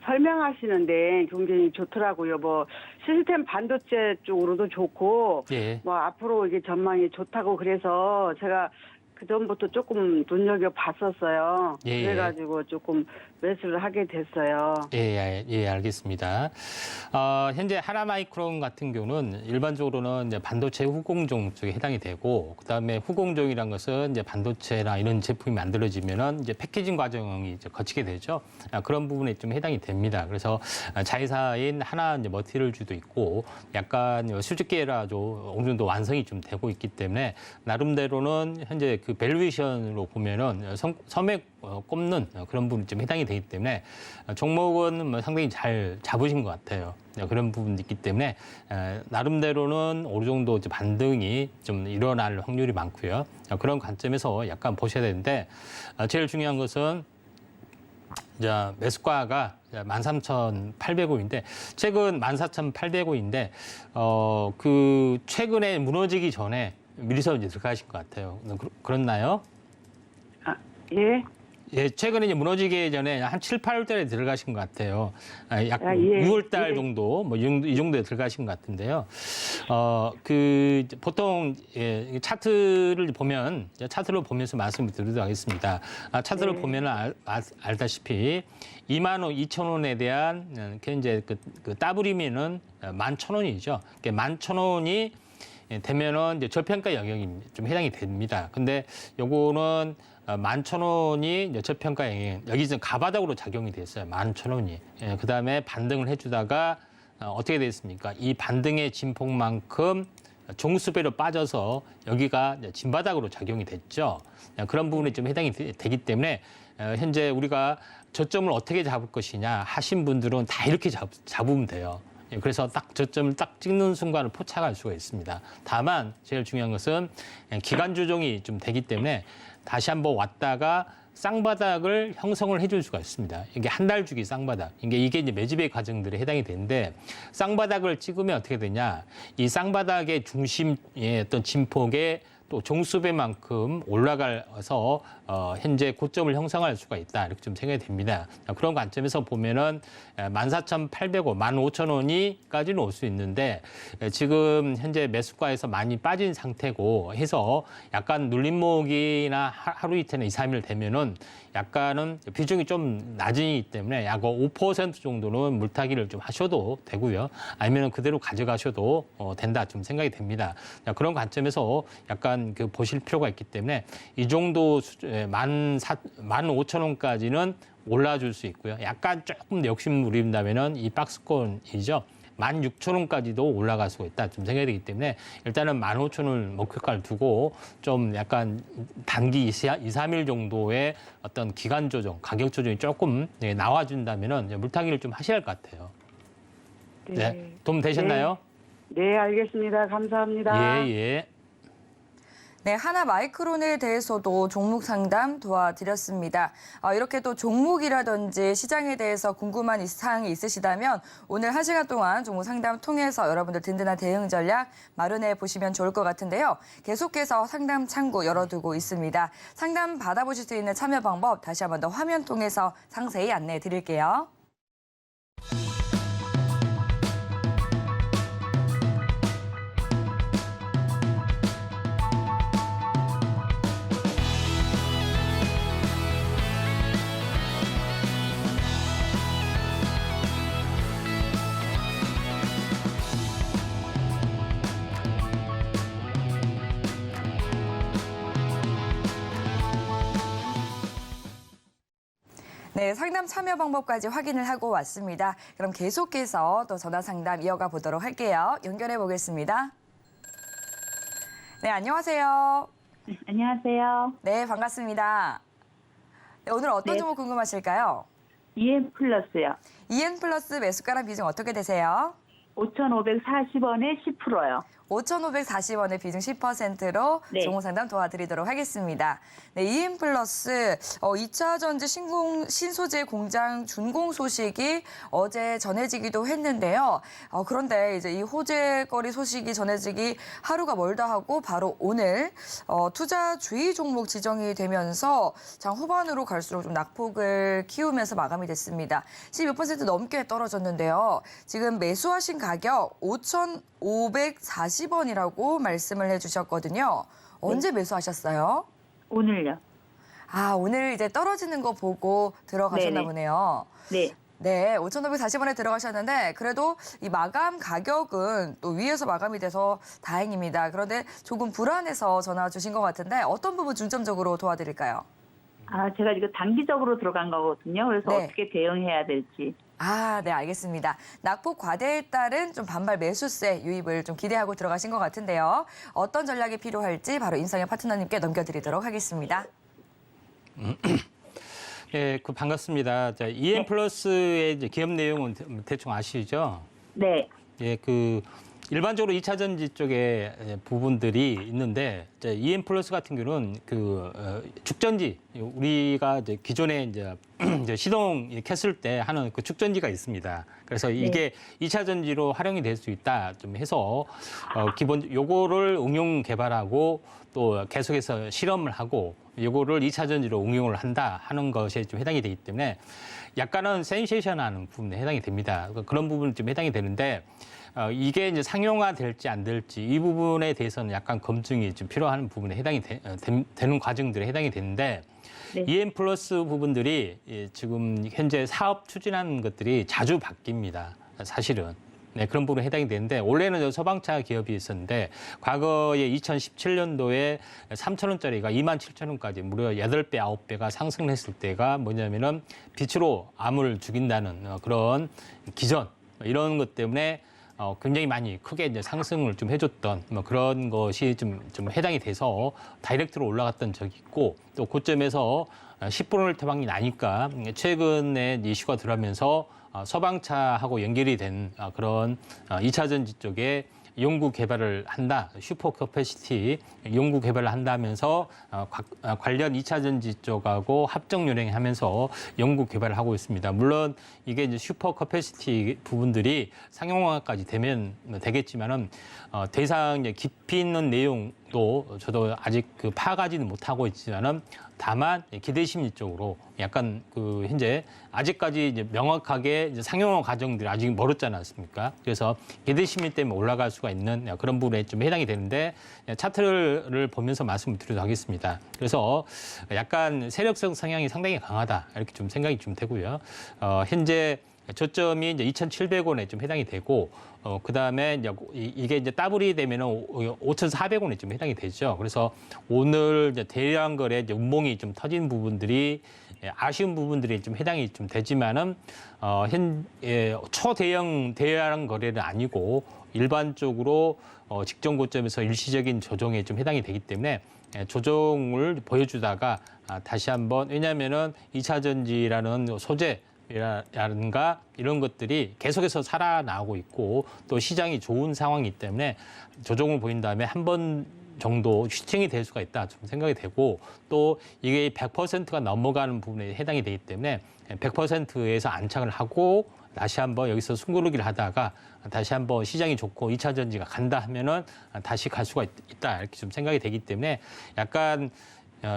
설명하시는데 굉장히 좋더라고요. 뭐 시스템 반도체 쪽으로도 좋고, 예. 뭐 앞으로 이게 전망이 좋다고 그래서 제가 그전부터 조금 눈여겨봤었어요. 예. 그래가지고 조금 매수를 하게 됐어요. 예, 알겠습니다. 현재 하나마이크론 같은 경우는 일반적으로는 이제 반도체 후공정 쪽에 해당이 되고, 그다음에 후공정이란 것은 이제 반도체나 이런 제품이 만들어지면은 이제 패키징 과정이 이제 거치게 되죠. 그런 부분에 좀 해당이 됩니다. 그래서 자회사인 하나 이제 머티리얼즈도 있고, 약간 수직계라도 어느 정도 완성이 좀 되고 있기 때문에 나름대로는 현재 그 밸류에이션으로 보면은 꼽는 그런 부분이 좀 해당이 되기 때문에 종목은 뭐 상당히 잘 잡으신 것 같아요. 그런 부분이 있기 때문에 나름대로는 어느 정도 이제 반등이 좀 일어날 확률이 많고요. 그런 관점에서 약간 보셔야 되는데 제일 중요한 것은 이제 매수가가 13,800원인데 최근 14,800원인데 그 최근에 무너지기 전에 미리서 이제 들어가신 것 같아요. 그렇나요? 아, 예. 예, 최근에 이제 무너지기 전에 한 7, 8월 달에 들어가신 것 같아요. 약 아, 예. 6월 달 예. 정도, 뭐 이 정도에 들어가신 것 같은데요. 보통 예, 차트를 보면 차트를 보면서 말씀을 드리도록 하겠습니다. 차트를 네. 보면 알다시피 22,000원에 대한 이제 그 더블이면은 11,000원이죠. 11,000원이 되면은 이제 저평가 영역이 좀 해당이 됩니다. 근데 요거는 11,000원이 이제 저평가 영역, 여기 지금 가바닥으로 작용이 됐어요. 11,000원이. 예, 그다음에 반등을 해주다가 어떻게 됐습니까? 이 반등의 진폭만큼 종수배로 빠져서 여기가 이제 진바닥으로 작용이 됐죠. 그런 부분이 좀 해당이 되기 때문에 현재 우리가 저점을 어떻게 잡을 것이냐 하신 분들은 다 이렇게 잡으면 돼요. 그래서 딱 저점을 딱 찍는 순간을 포착할 수가 있습니다. 다만 제일 중요한 것은 기간 조정이 좀 되기 때문에 다시 한번 왔다가 쌍바닥을 형성을 해줄 수가 있습니다. 이게 한 달 주기 쌍바닥. 이게 이제 매집의 과정들에 해당이 되는데 쌍바닥을 찍으면 어떻게 되냐? 이 쌍바닥의 중심의 어떤 진폭에 또 종수배만큼 올라가서 현재 고점을 형성할 수가 있다. 이렇게 좀 생각이 됩니다. 그런 관점에서 보면은 14,800원, 15,000원이까지는 올 수 있는데 지금 현재 매수가에서 많이 빠진 상태고 해서 약간 눌림목이나 하루 이틀이나 2, 3일 되면은 약간은 비중이 좀 낮이기 때문에 약 5% 정도는 물타기를 좀 하셔도 되고요. 아니면 그대로 가져가셔도 된다 좀 생각이 됩니다. 그런 관점에서 약간 그 보실 필요가 있기 때문에 이 정도 15,000원까지는 올라줄 수 있고요. 약간 조금 욕심 부린다면은 이 박스권이죠. 16,000원까지도 올라갈 수가 있다 좀 생각이 되기 때문에 일단은 15,000원 목표가를 두고 좀 약간 단기 2, 3일 정도의 어떤 기간 조정, 가격 조정이 조금 나와준다면은 물타기를 좀 하셔야 할 것 같아요. 네, 도움 되셨나요? 네, 알겠습니다. 감사합니다. 예, 예. 네, 하나마이크론에 대해서도 종목 상담 도와드렸습니다. 이렇게 또 종목이라든지 시장에 대해서 궁금한 사항이 있으시다면 오늘 1시간 동안 종목 상담 통해서 여러분들 든든한 대응 전략 마련해 보시면 좋을 것 같은데요. 계속해서 상담 창구 열어두고 있습니다. 상담 받아보실 수 있는 참여 방법 다시 한번 더 화면 통해서 상세히 안내해 드릴게요. 네, 상담 참여 방법까지 확인을 하고 왔습니다. 그럼 계속해서 또 전화 상담 이어가 보도록 할게요. 연결해 보겠습니다. 네, 안녕하세요. 안녕하세요. 네, 반갑습니다. 네, 오늘 어떤 네. 종목 궁금하실까요? EM 플러스요. EN 플러스 매수가랑 비중 어떻게 되세요? 5,540원에 10%요. 5,540원의 비중 10%로 네. 종목 상담 도와드리도록 하겠습니다. 네, EM 플러스 2차 전지 신소재 공장 준공 소식이 어제 전해지기도 했는데요. 그런데 이제 이 호재거리 소식이 전해지기 하루가 멀다 하고 바로 오늘 투자 주의 종목 지정이 되면서 장 후반으로 갈수록 좀 낙폭을 키우면서 마감이 됐습니다. 10몇 % 넘게 떨어졌는데요. 지금 매수하신 가격 5,540원이라고 말씀을 해주셨거든요. 언제 매수하셨어요? 오늘요. 오늘 이제 떨어지는 거 보고 들어가셨나 네네. 보네요. 네. 네, 5,540원에 들어가셨는데 그래도 이 마감 가격은 또 위에서 마감이 돼서 다행입니다. 그런데 조금 불안해서 전화 주신 것 같은데 어떤 부분 중점적으로 도와드릴까요? 제가 이거 단기적으로 들어간 거거든요. 그래서 네. 어떻게 대응해야 될지. 네, 알겠습니다. 낙폭 과대에 따른 좀 반발 매수세 유입을 좀 기대하고 들어가신 것 같은데요. 어떤 전략이 필요할지 바로 임상현 파트너님께 넘겨드리도록 하겠습니다. 예, 반갑습니다. 자, EM 플러스의 이제 기업 내용은 대충 아시죠? 네. 예, 일반적으로 2차 전지 쪽에 부분들이 있는데 이제 EM 플러스 같은 경우는 축전지 우리가 이제 기존에 이제 시동 켰을 때 하는 그 축전지가 있습니다. 그래서 이게 2차 전지로 활용이 될 수 있다 좀 해서 기본 요거를 응용 개발하고 또 계속해서 실험을 하고 요거를 2차 전지로 응용을 한다 하는 것에 좀 해당이 되기 때문에 약간은 센세이션하는 부분에 해당이 됩니다. 그런 부분이 좀 해당이 되는데 이게 이제 상용화 될지 안 될지 이 부분에 대해서는 약간 검증이 좀 필요한 부분에 해당이 되는 과정들에 해당이 되는데 네. EM 플러스 부분들이 지금 현재 사업 추진하는 것들이 자주 바뀝니다. 사실은. 네, 그런 부분에 해당이 되는데 원래는 소방차 기업이 있었는데 과거에 2017년도에 3,000원짜리가 27,000원까지 무려 8배, 9배가 상승을 했을 때가 뭐냐면은 빛으로 암을 죽인다는 그런 기전 이런 것 때문에 굉장히 많이 크게 이제 상승을 좀 해줬던 그런 것이 좀 해당이 돼서 다이렉트로 올라갔던 적이 있고 또 고점에서 10분을 태방이 나니까 최근에 이슈가 들어가면서 소방차하고 연결이 된 그런 2차 전지 쪽에 연구 개발을 한다, 슈퍼 캐패시티 연구 개발을 한다면서 관련 2차 전지 쪽하고 합정 연행하면서 연구 개발을 하고 있습니다. 물론 이게 이제 슈퍼 캐패시티 부분들이 상용화까지 되면 되겠지만은 대상 이제 깊이 있는 내용도 저도 아직 파악하지는 못하고 있지만은 다만 기대 심리 쪽으로 약간 현재 아직까지 이제 명확하게 이제 상용화 과정들이 아직 멀었지 않았습니까? 그래서 기대 심리 때문에 올라갈 수가 있는 그런 부분에 좀 해당이 되는데 차트를 보면서 말씀을 드리도록 하겠습니다. 그래서 약간 세력성 성향이 상당히 강하다 이렇게 좀 생각이 좀 되고요. 현재 저점이 이제 2,700원에 좀 해당이 되고, 그 다음에 이게 이제 더블이 되면은 5,400원에 좀 해당이 되죠. 그래서 오늘 이제 대량 거래 이제 운봉이 좀 터진 부분들이 아쉬운 부분들이 좀 해당이 좀 되지만은 초대형 대량 거래는 아니고 일반적으로 직전 고점에서 일시적인 조정에 좀 해당이 되기 때문에 조정을 보여주다가 다시 한번 왜냐하면은 2차 전지라는 소재 라든가 이런 것들이 계속해서 살아나오고 있고 또 시장이 좋은 상황이기 때문에 조정을 보인 다음에 한 번 정도 슈팅이 될 수가 있다 좀 생각이 되고 또 이게 100%가 넘어가는 부분에 해당이 되기 때문에 100%에서 안착을 하고 다시 한번 여기서 숨고르기를 하다가 다시 한번 시장이 좋고 2차 전지가 간다 하면은 다시 갈 수가 있다 이렇게 좀 생각이 되기 때문에 약간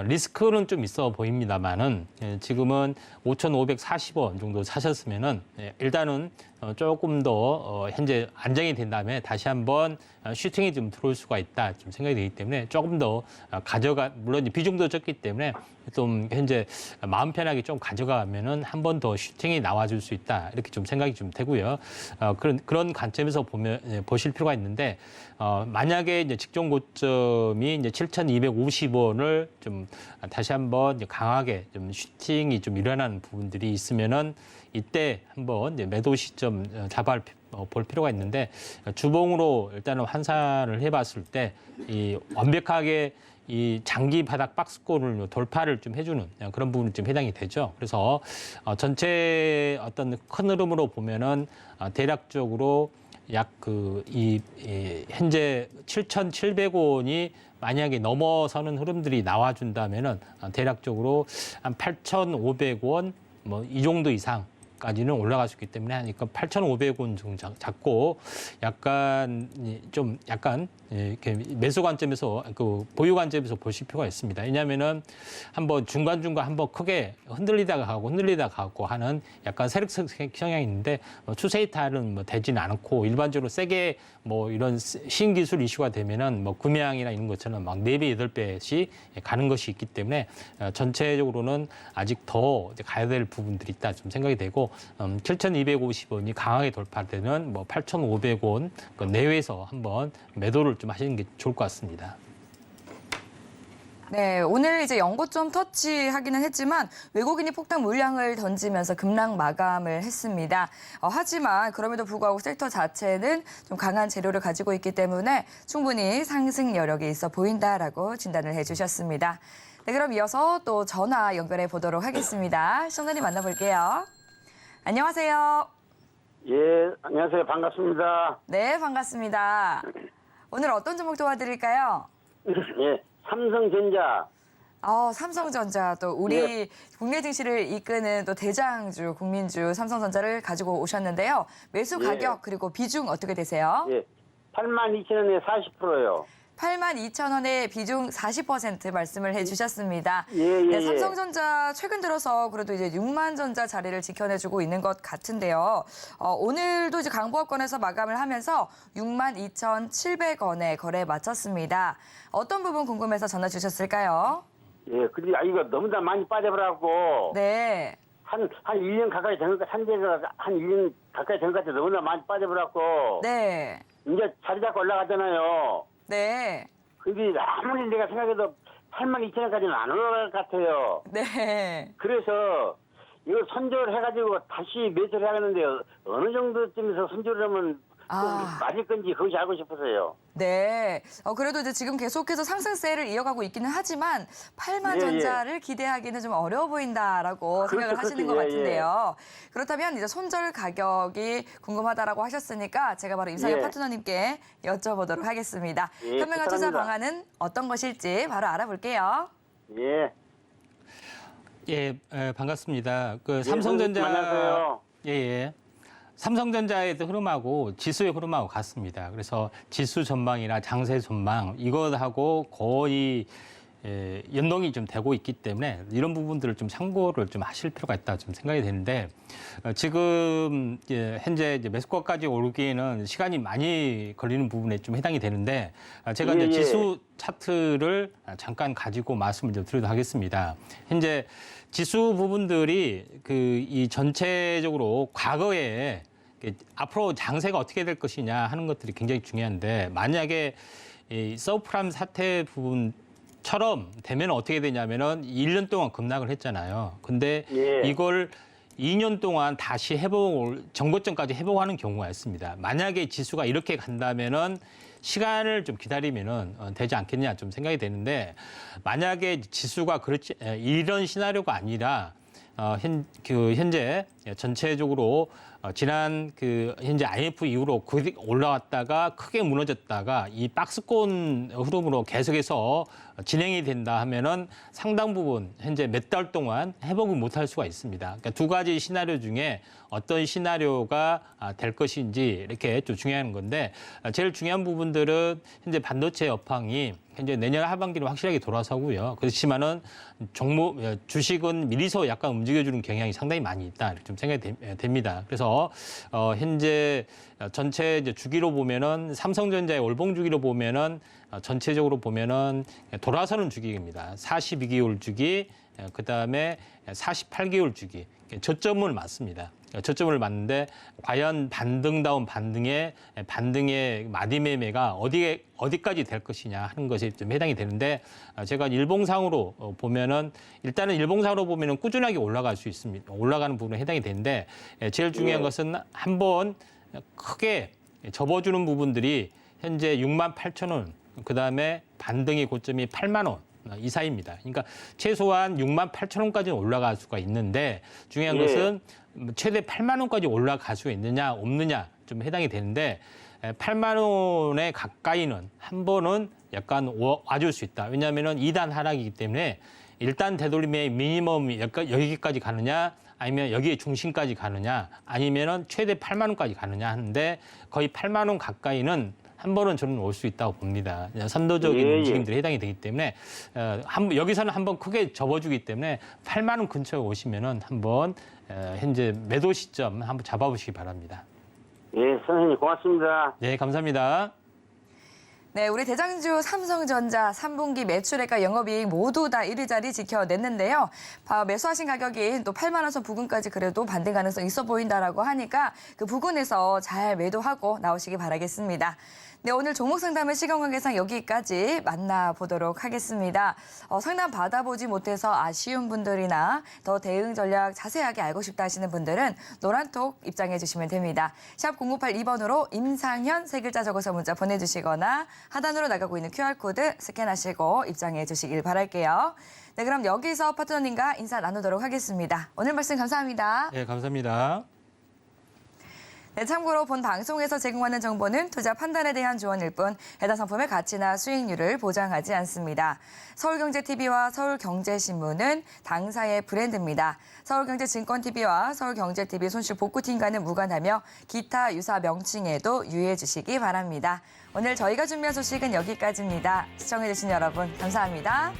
리스크는 좀 있어 보입니다만은 지금은 5,540원 정도 사셨으면은 일단은 조금 더 현재 안정이 된 다음에 다시 한번 슈팅이 좀 들어올 수가 있다 좀 생각이 되기 때문에 조금 더 물론 비중도 적기 때문에 좀 현재 마음 편하게 좀 가져가면은 한 번 더 슈팅이 나와줄 수 있다 이렇게 좀 생각이 좀 되고요. 그런 관점에서 보실 필요가 있는데 만약에 이제 직전 고점이 이제 7,250원을 좀 다시 한번 강하게 좀 슈팅이 좀 일어나는 부분들이 있으면은 이때 한번 이제 매도 시점 볼 필요가 있는데 주봉으로 일단은 환산을 해봤을 때 이 완벽하게 이 장기 바닥 박스권을 돌파를 좀 해주는 그런 부분이 좀 해당이 되죠. 그래서 전체 어떤 큰 흐름으로 보면은 대략적으로 약 현재 7,700원이 만약에 넘어서는 흐름들이 나와준다면은 대략적으로 한 8,500원 뭐 이 정도 이상까지는 올라갈 수 있기 때문에 하니까 8,500원 정도 잡고 약간 이렇게 매수 관점에서 보유 관점에서 보실 필요가 있습니다. 왜냐하면은 한번 중간중간 한번 크게 흔들리다가 가고 하는 약간 세력성 성향이 있는데 추세 이탈은 되지는 않고 일반적으로 세게 이런 신기술 이슈가 되면은 금양이나 이런 것처럼 막 4배, 8배씩 가는 것이 있기 때문에 전체적으로는 아직 더 가야 될 부분들이 있다 좀 생각이 되고 7,250원이 강하게 돌파되는 8,500원 내외에서 한번 매도를 좀 하시는 게 좋을 것 같습니다. 네, 오늘 이제 연고점 터치하기는 했지만 외국인이 폭탄 물량을 던지면서 급락 마감을 했습니다. 하지만 그럼에도 불구하고 섹터 자체는 좀 강한 재료를 가지고 있기 때문에 충분히 상승 여력이 있어 보인다라고 진단을 해주셨습니다. 네, 그럼 이어서 또 전화 연결해 보도록 하겠습니다. 시청자님 만나볼게요. 안녕하세요. 예, 안녕하세요. 반갑습니다. 네, 반갑습니다. 오늘 어떤 종목 도와드릴까요? 예, 삼성전자. 삼성전자 또 우리 국내 증시를 이끄는 또 대장주, 국민주 삼성전자를 가지고 오셨는데요. 매수 가격 그리고 비중 어떻게 되세요? 예, 82,000원에 40%요. 82,000원의 비중 40% 말씀을 해주셨습니다. 예. 네, 삼성전자 최근 들어서 그래도 이제 6만 전자 자리를 지켜내주고 있는 것 같은데요. 오늘도 이제 강보합권에서 마감을 하면서 62,700원에 거래 마쳤습니다. 어떤 부분 궁금해서 전화 주셨을까요? 예, 근데 이거 너무 다 많이 빠져버려갖고. 네. 한 1년 가까이 된 것, 산재가 한 1년 가까이 된 것 같아. 너무나 많이 빠져버려갖고. 네. 이제 자리 잡고 올라가잖아요. 네. 근데 아무리 내가 생각해도 82,000원까지는 안 올라갈 것 같아요. 네. 그래서 이걸 손절을 해가지고 다시 매수를 하겠는데 어느 정도쯤에서 손절을 하면 맞을 건지 그것이 알고 싶어서요. 네. 그래도 이제 지금 계속해서 상승세를 이어가고 있기는 하지만 8만 전자를 기대하기는 좀 어려워 보인다라고 생각을 하시는 것 같은데요. 그렇다면 이제 손절 가격이 궁금하다라고 하셨으니까 제가 바로 임상현 파트너님께 여쭤보도록 하겠습니다. 현명한 투자 방안은 어떤 것일지 바로 알아볼게요. 예. 예, 반갑습니다. 그 삼성전자 만나세요. 예. 삼성전자의 흐름하고 지수의 흐름하고 같습니다. 그래서 지수 전망이나 장세 전망 이것하고 거의 연동이 좀 되고 있기 때문에 이런 부분들을 좀 참고를 좀 하실 필요가 있다 좀 생각이 되는데 지금 현재 이제 매수가까지 오르기에는 시간이 많이 걸리는 부분에 좀 해당이 되는데 제가 이제 지수 차트를 잠깐 가지고 말씀을 좀 드리도록 하겠습니다. 현재 지수 부분들이 이 전체적으로 과거에 앞으로 장세가 어떻게 될 것이냐 하는 것들이 굉장히 중요한데 만약에 이 서브프라임 사태 부분처럼 되면 어떻게 되냐면은 1년 동안 급락을 했잖아요. 근데 이걸 2년 동안 다시 정고점까지 회복하는 경우가 있습니다. 만약에 지수가 이렇게 간다면은 시간을 좀 기다리면은 되지 않겠냐 좀 생각이 되는데 만약에 지수가 그렇지 이런 시나리오가 아니라 현재 전체적으로 지난 현재 IMF 이후로 올라왔다가 크게 무너졌다가 이 박스권 흐름으로 계속해서 진행이 된다 하면은 상당 부분 현재 몇 달 동안 회복을 못할 수가 있습니다. 그러니까 두 가지 시나리오 중에 어떤 시나리오가 될 것인지 이렇게 좀 중요한 건데 제일 중요한 부분들은 현재 반도체 업황이 현재 내년 하반기로 확실하게 돌아서고요. 그렇지만은 주식은 미리서 약간 움직여주는 경향이 상당히 많이 있다 이렇게 좀 생각이 됩니다. 그래서 현재 전체 주기로 보면은 삼성전자의 월봉 주기로 보면은 전체적으로 보면은 돌아서는 주기입니다. 42개월 주기, 그 다음에 48개월 주기. 저점을 맞습니다. 저점을 맞는데 과연 반등다운 반등의 마디매매가 어디까지 될 것이냐 하는 것이 좀 해당이 되는데 제가 일봉상으로 보면은 일단은 일봉상으로 보면은 꾸준하게 올라갈 수 있습니다. 올라가는 부분에 해당이 되는데 제일 중요한 것은 한번 크게 접어주는 부분들이 현재 68,000원, 그 다음에 반등의 고점이 8만 원. 이사입니다. 그러니까 최소한 68,000원까지는 올라갈 수가 있는데 중요한 것은 최대 8만 원까지 올라갈 수 있느냐 없느냐 좀 해당이 되는데 8만 원에 가까이는 한 번은 약간 와줄 수 있다. 왜냐하면 2단 하락이기 때문에 일단 되돌림의 미니멈이 여기까지 가느냐 아니면 여기에 중심까지 가느냐 아니면은 최대 8만 원까지 가느냐 하는데 거의 8만 원 가까이는 한 번은 저는 올 수 있다고 봅니다. 선도적인 움직임들이 해당이 되기 때문에 여기서는 한번 크게 접어주기 때문에 8만 원 근처에 오시면은 한번 현재 매도 시점 한번 잡아보시기 바랍니다. 예, 선생님 고맙습니다. 네, 감사합니다. 네, 우리 대장주 삼성전자 3분기 매출액과 영업이익 모두 다 1위 자리 지켜냈는데요. 매수하신 가격이 또 8만 원 선 부근까지 그래도 반등 가능성 있어 보인다라고 하니까 그 부근에서 잘 매도하고 나오시기 바라겠습니다. 네, 오늘 종목 상담의 시간관계상 여기까지 만나보도록 하겠습니다. 상담 받아보지 못해서 아쉬운 분들이나 더 대응 전략 자세하게 알고 싶다 하시는 분들은 노란톡 입장해 주시면 됩니다. 샵 0982번으로 임상현 3글자 적어서 문자 보내주시거나 하단으로 나가고 있는 QR코드 스캔하시고 입장해 주시길 바랄게요. 네, 그럼 여기서 파트너님과 인사 나누도록 하겠습니다. 오늘 말씀 감사합니다. 네, 감사합니다. 네, 참고로 본 방송에서 제공하는 정보는 투자 판단에 대한 조언일 뿐 해당 상품의 가치나 수익률을 보장하지 않습니다. 서울경제TV와 서울경제신문은 당사의 브랜드입니다. 서울경제증권TV와 서울경제TV 손실복구팀과는 무관하며 기타 유사 명칭에도 유의해 주시기 바랍니다. 오늘 저희가 준비한 소식은 여기까지입니다. 시청해주신 여러분 감사합니다.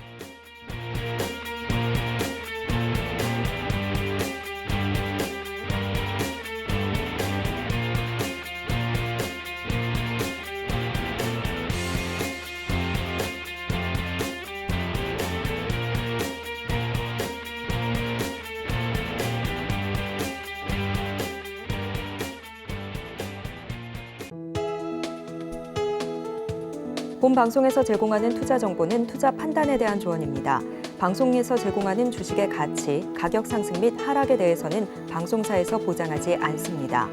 본 방송에서 제공하는 투자 정보는 투자 판단에 대한 조언입니다. 방송에서 제공하는 주식의 가치, 가격 상승 및 하락에 대해서는 방송사에서 보장하지 않습니다.